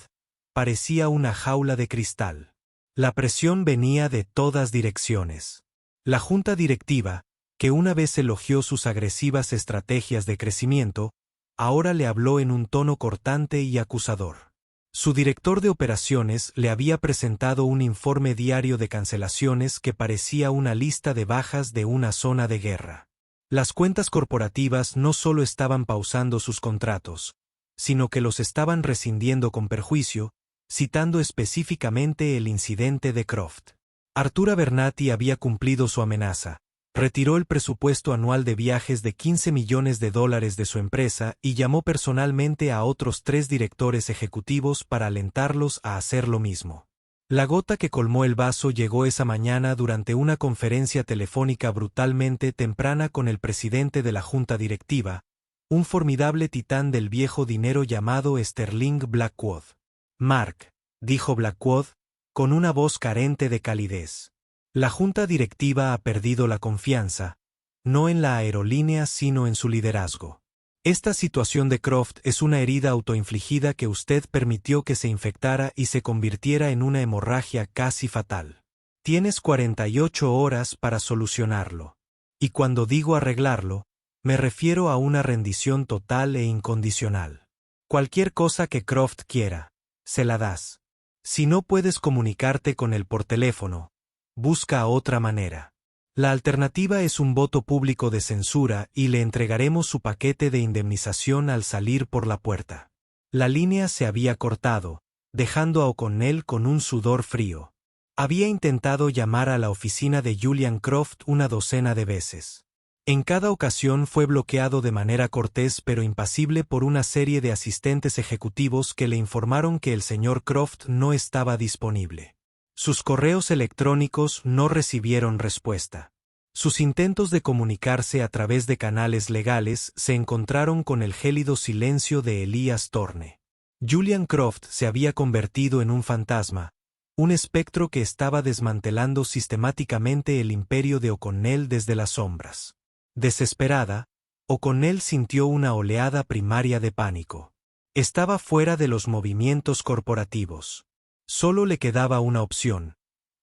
parecía una jaula de cristal. La presión venía de todas direcciones. La junta directiva, que una vez elogió sus agresivas estrategias de crecimiento, ahora le habló en un tono cortante y acusador. Su director de operaciones le había presentado un informe diario de cancelaciones que parecía una lista de bajas de una zona de guerra. Las cuentas corporativas no solo estaban pausando sus contratos, sino que los estaban rescindiendo con perjuicio, citando específicamente el incidente de Croft. Arturo Bernati había cumplido su amenaza, retiró el presupuesto anual de viajes de $15 millones de su empresa y llamó personalmente a otros 3 directores ejecutivos para alentarlos a hacer lo mismo. La gota que colmó el vaso llegó esa mañana durante una conferencia telefónica brutalmente temprana con el presidente de la junta directiva, un formidable titán del viejo dinero llamado Sterling Blackwood. Mark, dijo Blackwood, con una voz carente de calidez. La junta directiva ha perdido la confianza, no en la aerolínea sino en su liderazgo. Esta situación de Croft es una herida autoinfligida que usted permitió que se infectara y se convirtiera en una hemorragia casi fatal. Tienes 48 horas para solucionarlo. Y cuando digo arreglarlo, Me refiero a una rendición total e incondicional. Cualquier cosa que Croft quiera, se la das. Si no puedes comunicarte con él por teléfono, busca otra manera. La alternativa es un voto público de censura y le entregaremos su paquete de indemnización al salir por la puerta. La línea se había cortado, dejando a O'Connell con un sudor frío. Había intentado llamar a la oficina de Julian Croft una docena de veces. En cada ocasión fue bloqueado de manera cortés pero impasible por una serie de asistentes ejecutivos que le informaron que el señor Croft no estaba disponible. Sus correos electrónicos no recibieron respuesta. Sus intentos de comunicarse a través de canales legales se encontraron con el gélido silencio de Elías Thorne. Julian Croft se había convertido en un fantasma, un espectro que estaba desmantelando sistemáticamente el imperio de O'Connell desde las sombras. Desesperada, O'Connell sintió una oleada primaria de pánico. Estaba fuera de los movimientos corporativos. Solo le quedaba una opción,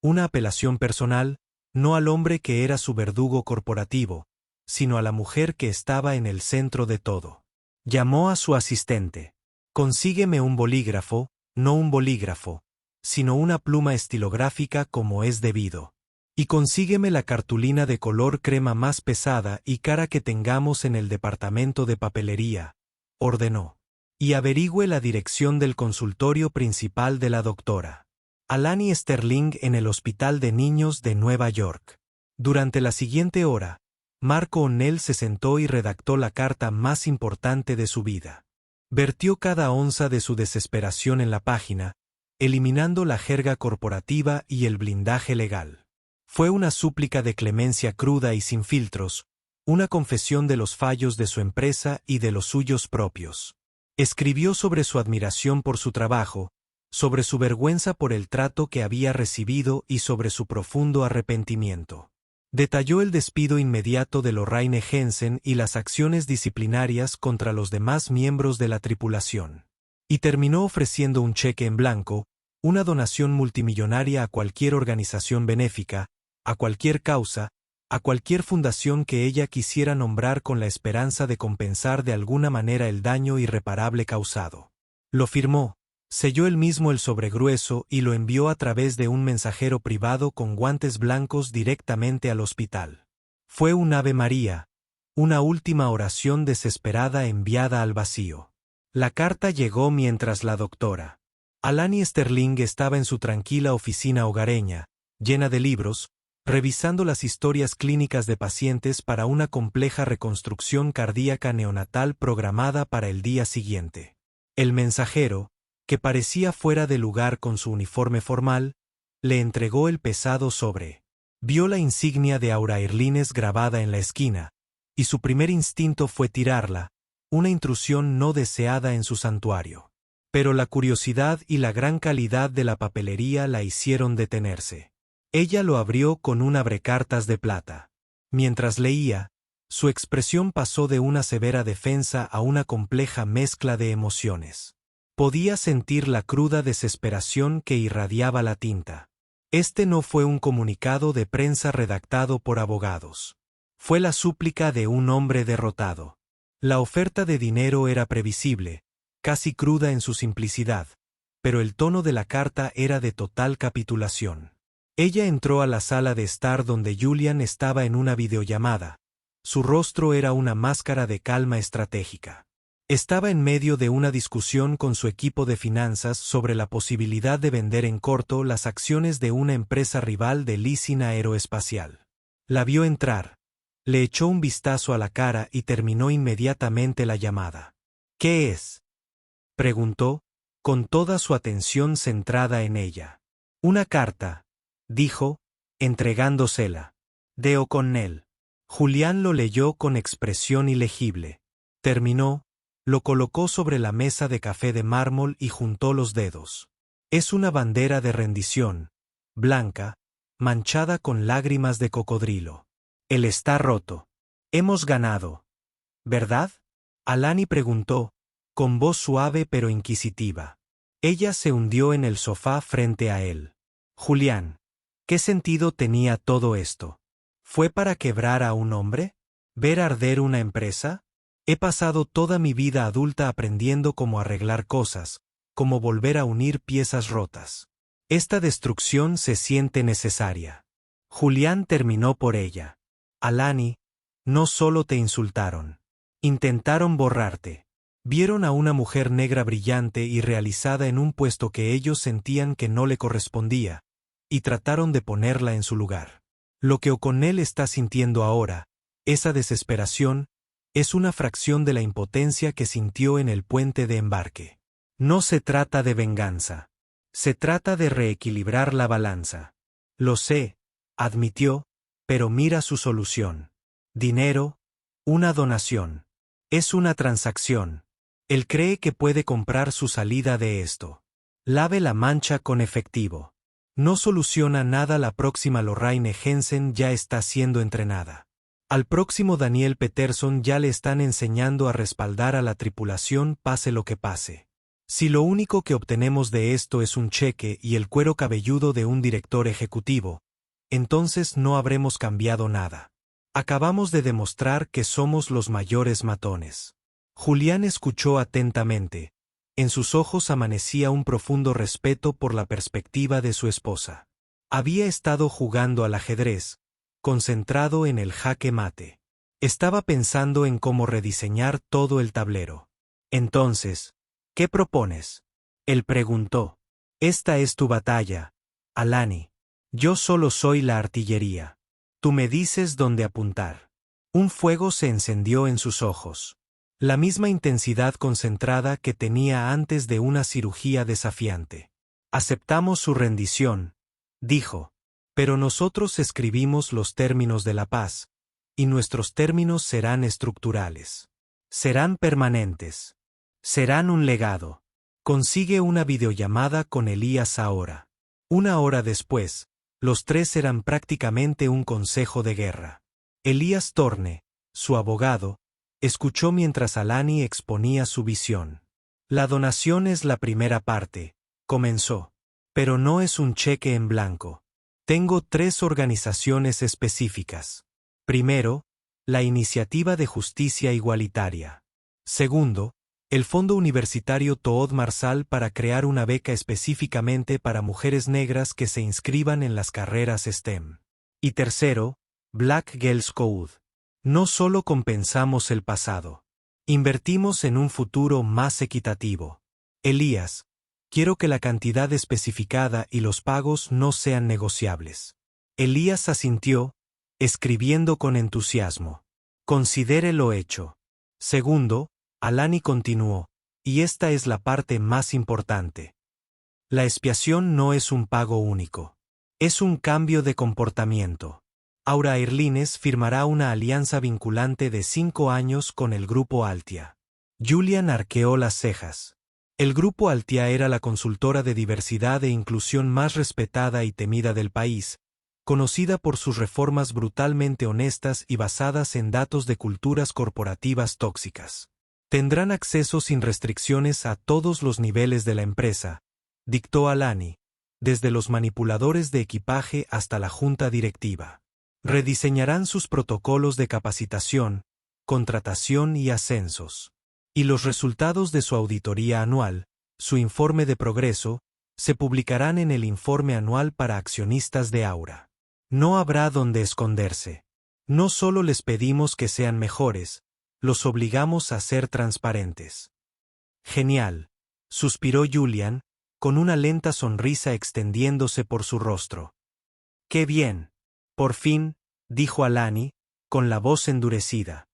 una apelación personal, no al hombre que era su verdugo corporativo, sino a la mujer que estaba en el centro de todo. Llamó a su asistente. Consígueme un bolígrafo, no un bolígrafo, sino una pluma estilográfica como es debido. Y consígueme la cartulina de color crema más pesada y cara que tengamos en el departamento de papelería, ordenó. Y averigüe la dirección del consultorio principal de la doctora Alani Sterling en el Hospital de Niños de Nueva York. Durante la siguiente hora, Mark O'Connell se sentó y redactó la carta más importante de su vida. Vertió cada onza de su desesperación en la página, eliminando la jerga corporativa y el blindaje legal. Fue una súplica de clemencia cruda y sin filtros, una confesión de los fallos de su empresa y de los suyos propios. Escribió sobre su admiración por su trabajo, sobre su vergüenza por el trato que había recibido y sobre su profundo arrepentimiento. Detalló el despido inmediato de Lorraine Jensen y las acciones disciplinarias contra los demás miembros de la tripulación. Y terminó ofreciendo un cheque en blanco, una donación multimillonaria a cualquier organización benéfica, a cualquier causa, a cualquier fundación que ella quisiera nombrar con la esperanza de compensar de alguna manera el daño irreparable causado. Lo firmó, selló él mismo el sobregrueso y lo envió a través de un mensajero privado con guantes blancos directamente al hospital. Fue un Ave María, una última oración desesperada enviada al vacío. La carta llegó mientras la doctora Alani Sterling estaba en su tranquila oficina hogareña, llena de libros, revisando las historias clínicas de pacientes para una compleja reconstrucción cardíaca neonatal programada para el día siguiente. El mensajero, que parecía fuera de lugar con su uniforme formal, le entregó el pesado sobre. Vio la insignia de Aura Airlines grabada en la esquina, y su primer instinto fue tirarla, una intrusión no deseada en su santuario. Pero la curiosidad y la gran calidad de la papelería la hicieron detenerse. Ella lo abrió con un abrecartas de plata. Mientras leía, su expresión pasó de una severa defensa a una compleja mezcla de emociones. Podía sentir la cruda desesperación que irradiaba la tinta. Este no fue un comunicado de prensa redactado por abogados. Fue la súplica de un hombre derrotado. La oferta de dinero era previsible, casi cruda en su simplicidad, pero el tono de la carta era de total capitulación. Ella entró a la sala de estar donde Julian estaba en una videollamada. Su rostro era una máscara de calma estratégica. Estaba en medio de una discusión con su equipo de finanzas sobre la posibilidad de vender en corto las acciones de una empresa rival de leasing aeroespacial. La vio entrar, le echó un vistazo a la cara y terminó inmediatamente la llamada. ¿Qué es?, preguntó, con toda su atención centrada en ella. Una carta, dijo, entregándosela. De O'Connell. Julián lo leyó con expresión ilegible. Terminó, lo colocó sobre la mesa de café de mármol y juntó los dedos. Es una bandera de rendición, blanca, manchada con lágrimas de cocodrilo. Él está roto. Hemos ganado. ¿Verdad? Alani preguntó, con voz suave pero inquisitiva. Ella se hundió en el sofá frente a él. Julián, ¿qué sentido tenía todo esto? ¿Fue para quebrar a un hombre? ¿Ver arder una empresa? He pasado toda mi vida adulta aprendiendo cómo arreglar cosas, cómo volver a unir piezas rotas. Esta destrucción se siente necesaria. Julián terminó por ella. Alani, no solo te insultaron. Intentaron borrarte. Vieron a una mujer negra brillante y realizada en un puesto que ellos sentían que no le correspondía, y trataron de ponerla en su lugar. Lo que O'Connell está sintiendo ahora, esa desesperación, es una fracción de la impotencia que sintió en el puente de embarque. No se trata de venganza. Se trata de reequilibrar la balanza. Lo sé, admitió, pero mira su solución. Dinero, una donación. Es una transacción. Él cree que puede comprar su salida de esto. Lave la mancha con efectivo. No soluciona nada. La próxima Lorraine Jensen ya está siendo entrenada. Al próximo Daniel Peterson ya le están enseñando a respaldar a la tripulación pase lo que pase. Si lo único que obtenemos de esto es un cheque y el cuero cabelludo de un director ejecutivo, entonces no habremos cambiado nada. Acabamos de demostrar que somos los mayores matones. Julián escuchó atentamente. En sus ojos amanecía un profundo respeto por la perspectiva de su esposa. Había estado jugando al ajedrez, concentrado en el jaque mate. Estaba pensando en cómo rediseñar todo el tablero. Entonces, ¿qué propones? Él preguntó. Esta es tu batalla, Alani. Yo solo soy la artillería. Tú me dices dónde apuntar. Un fuego se encendió en sus ojos. La misma intensidad concentrada que tenía antes de una cirugía desafiante. Aceptamos su rendición, dijo. Pero nosotros escribimos los términos de la paz, y nuestros términos serán estructurales. Serán permanentes. Serán un legado. Consigue una videollamada con Elías ahora. Una hora después, los tres eran prácticamente un consejo de guerra. Elías Torne, su abogado, escuchó mientras Alani exponía su visión. La donación es la primera parte, comenzó. Pero no es un cheque en blanco. Tengo 3 organizaciones específicas. Primero, la Iniciativa de Justicia Igualitaria. Segundo, el Fondo Universitario Todd Marshall para crear una beca específicamente para mujeres negras que se inscriban en las carreras STEM. Y tercero, Black Girls Code. No solo compensamos el pasado. Invertimos en un futuro más equitativo. Elías, quiero que la cantidad especificada y los pagos no sean negociables. Elías asintió, escribiendo con entusiasmo. Considere lo hecho. Segundo, Alani continuó, y esta es la parte más importante. La expiación no es un pago único. Es un cambio de comportamiento. Aura Airlines firmará una alianza vinculante de 5 años con el Grupo Altia. Julian arqueó las cejas. El Grupo Altia era la consultora de diversidad e inclusión más respetada y temida del país, conocida por sus reformas brutalmente honestas y basadas en datos de culturas corporativas tóxicas. Tendrán acceso sin restricciones a todos los niveles de la empresa, dictó Alani, desde los manipuladores de equipaje hasta la junta directiva. Rediseñarán sus protocolos de capacitación, contratación y ascensos. Y los resultados de su auditoría anual, su informe de progreso, se publicarán en el informe anual para accionistas de Aura. No habrá donde esconderse. No solo les pedimos que sean mejores, los obligamos a ser transparentes. Genial, suspiró Julian, con una lenta sonrisa extendiéndose por su rostro. ¡Qué bien! Por fin, dijo Alani, con la voz endurecida.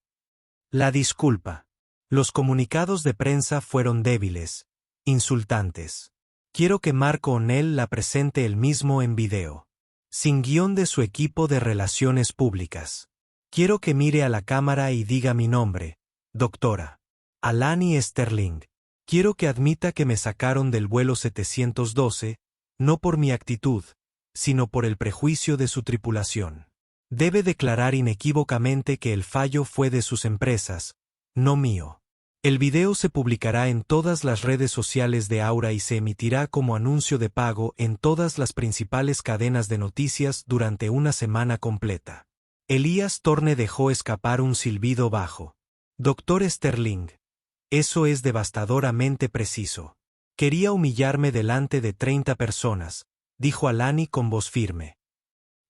La disculpa. Los comunicados de prensa fueron débiles, insultantes. Quiero que Mark O'Neill la presente él mismo en video. Sin guión de su equipo de relaciones públicas. Quiero que mire a la cámara y diga mi nombre, doctora. Alani Sterling. Quiero que admita que me sacaron del vuelo 712, no por mi actitud, sino por el prejuicio de su tripulación. Debe declarar inequívocamente que el fallo fue de sus empresas, no mío. El video se publicará en todas las redes sociales de Aura y se emitirá como anuncio de pago en todas las principales cadenas de noticias durante una semana completa. Elías Torne dejó escapar un silbido bajo. Doctor Sterling. Eso es devastadoramente preciso. Quería humillarme delante de 30 personas, dijo Alani con voz firme.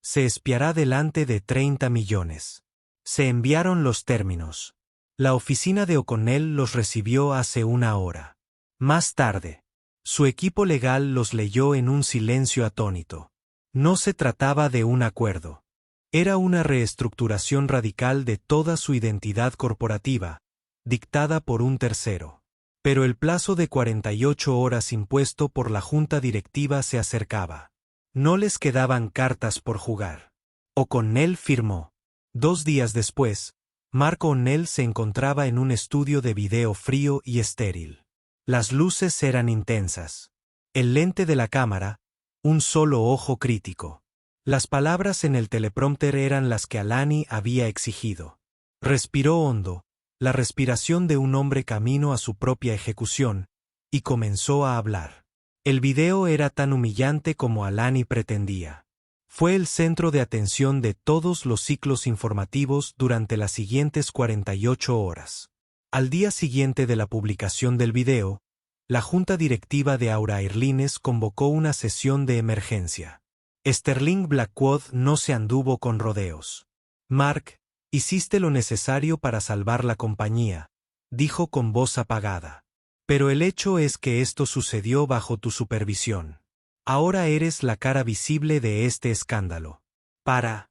Se espiará delante de 30 millones. Se enviaron los términos. La oficina de O'Connell los recibió hace una hora. Más tarde, su equipo legal los leyó en un silencio atónito. No se trataba de un acuerdo. Era una reestructuración radical de toda su identidad corporativa, dictada por un tercero. Pero el plazo de 48 horas impuesto por la junta directiva se acercaba. No les quedaban cartas por jugar. O'Connell firmó. 2 días después, Mark O'Neill se encontraba en un estudio de video frío y estéril. Las luces eran intensas. El lente de la cámara, un solo ojo crítico. Las palabras en el teleprompter eran las que Alani había exigido. Respiró hondo, la respiración de un hombre camino a su propia ejecución, y comenzó a hablar. El video era tan humillante como Alani pretendía. Fue el centro de atención de todos los ciclos informativos durante las siguientes 48 horas. Al día siguiente de la publicación del video, la junta directiva de Aura Airlines convocó una sesión de emergencia. Sterling Blackwood no se anduvo con rodeos. Mark, hiciste lo necesario para salvar la compañía, dijo con voz apagada. Pero el hecho es que esto sucedió bajo tu supervisión. Ahora eres la cara visible de este escándalo. Para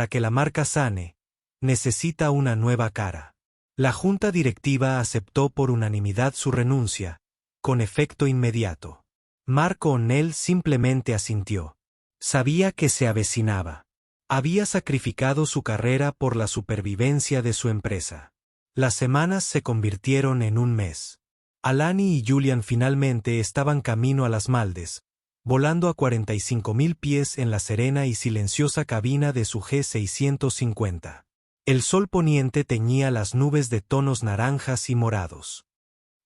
que la marca sane, necesita una nueva cara. La junta directiva aceptó por unanimidad su renuncia, con efecto inmediato. Mark O'Neill simplemente asintió. Sabía que se avecinaba. Había sacrificado su carrera por la supervivencia de su empresa. Las semanas se convirtieron en un mes. Alani y Julian finalmente estaban camino a las Maldes, volando a 45.000 pies en la serena y silenciosa cabina de su G650. El sol poniente teñía las nubes de tonos naranjas y morados.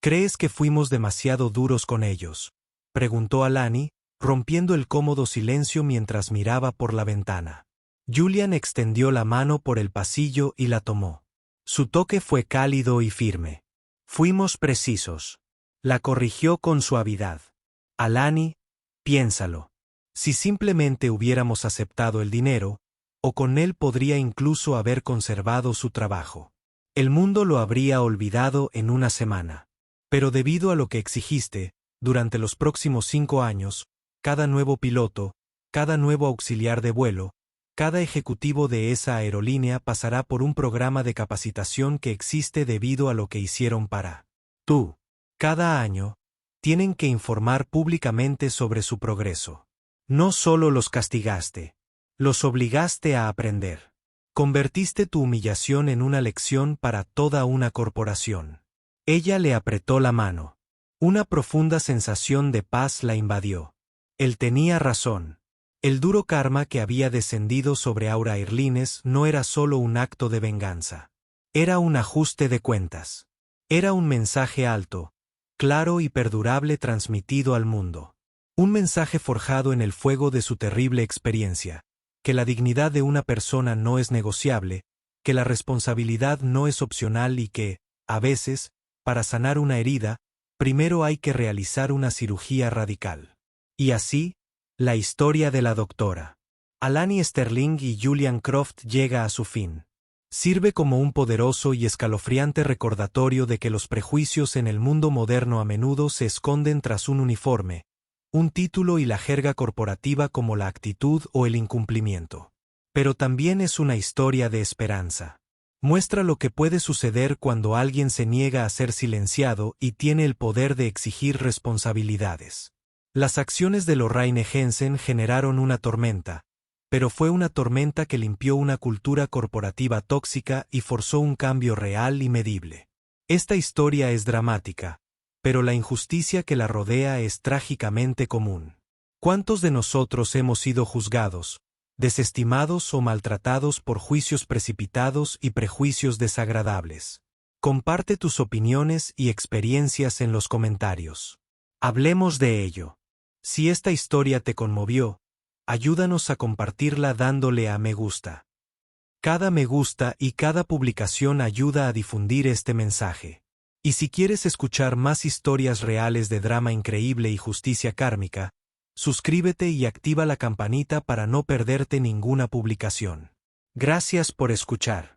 ¿Crees que fuimos demasiado duros con ellos?, preguntó Alani, rompiendo el cómodo silencio mientras miraba por la ventana. Julian extendió la mano por el pasillo y la tomó. Su toque fue cálido y firme. Fuimos precisos. La corrigió con suavidad. Alani, piénsalo. Si simplemente hubiéramos aceptado el dinero, O'Connell podría incluso haber conservado su trabajo. El mundo lo habría olvidado en una semana. Pero debido a lo que exigiste, durante los próximos 5 años, cada nuevo piloto, cada nuevo auxiliar de vuelo, cada ejecutivo de esa aerolínea pasará por un programa de capacitación que existe debido a lo que hicieron para tú. Cada año, tienen que informar públicamente sobre su progreso. No solo los castigaste, los obligaste a aprender. Convertiste tu humillación en una lección para toda una corporación. Ella le apretó la mano. Una profunda sensación de paz la invadió. Él tenía razón. El duro karma que había descendido sobre Aura Airlines no era solo un acto de venganza. Era un ajuste de cuentas. Era un mensaje alto, claro y perdurable transmitido al mundo. Un mensaje forjado en el fuego de su terrible experiencia, que la dignidad de una persona no es negociable, que la responsabilidad no es opcional y que, a veces, para sanar una herida, primero hay que realizar una cirugía radical. Y así, la historia de la doctora Alani Sterling y Julian Croft llega a su fin. Sirve como un poderoso y escalofriante recordatorio de que los prejuicios en el mundo moderno a menudo se esconden tras un uniforme, un título y la jerga corporativa como la actitud o el incumplimiento. Pero también es una historia de esperanza. Muestra lo que puede suceder cuando alguien se niega a ser silenciado y tiene el poder de exigir responsabilidades. Las acciones de Lorraine Jensen generaron una tormenta, pero fue una tormenta que limpió una cultura corporativa tóxica y forzó un cambio real y medible. Esta historia es dramática, pero la injusticia que la rodea es trágicamente común. ¿Cuántos de nosotros hemos sido juzgados, desestimados o maltratados por juicios precipitados y prejuicios desagradables? Comparte tus opiniones y experiencias en los comentarios. Hablemos de ello. Si esta historia te conmovió, ayúdanos a compartirla dándole a me gusta. Cada me gusta y cada publicación ayuda a difundir este mensaje. Y si quieres escuchar más historias reales de drama increíble y justicia kármica, suscríbete y activa la campanita para no perderte ninguna publicación. Gracias por escuchar.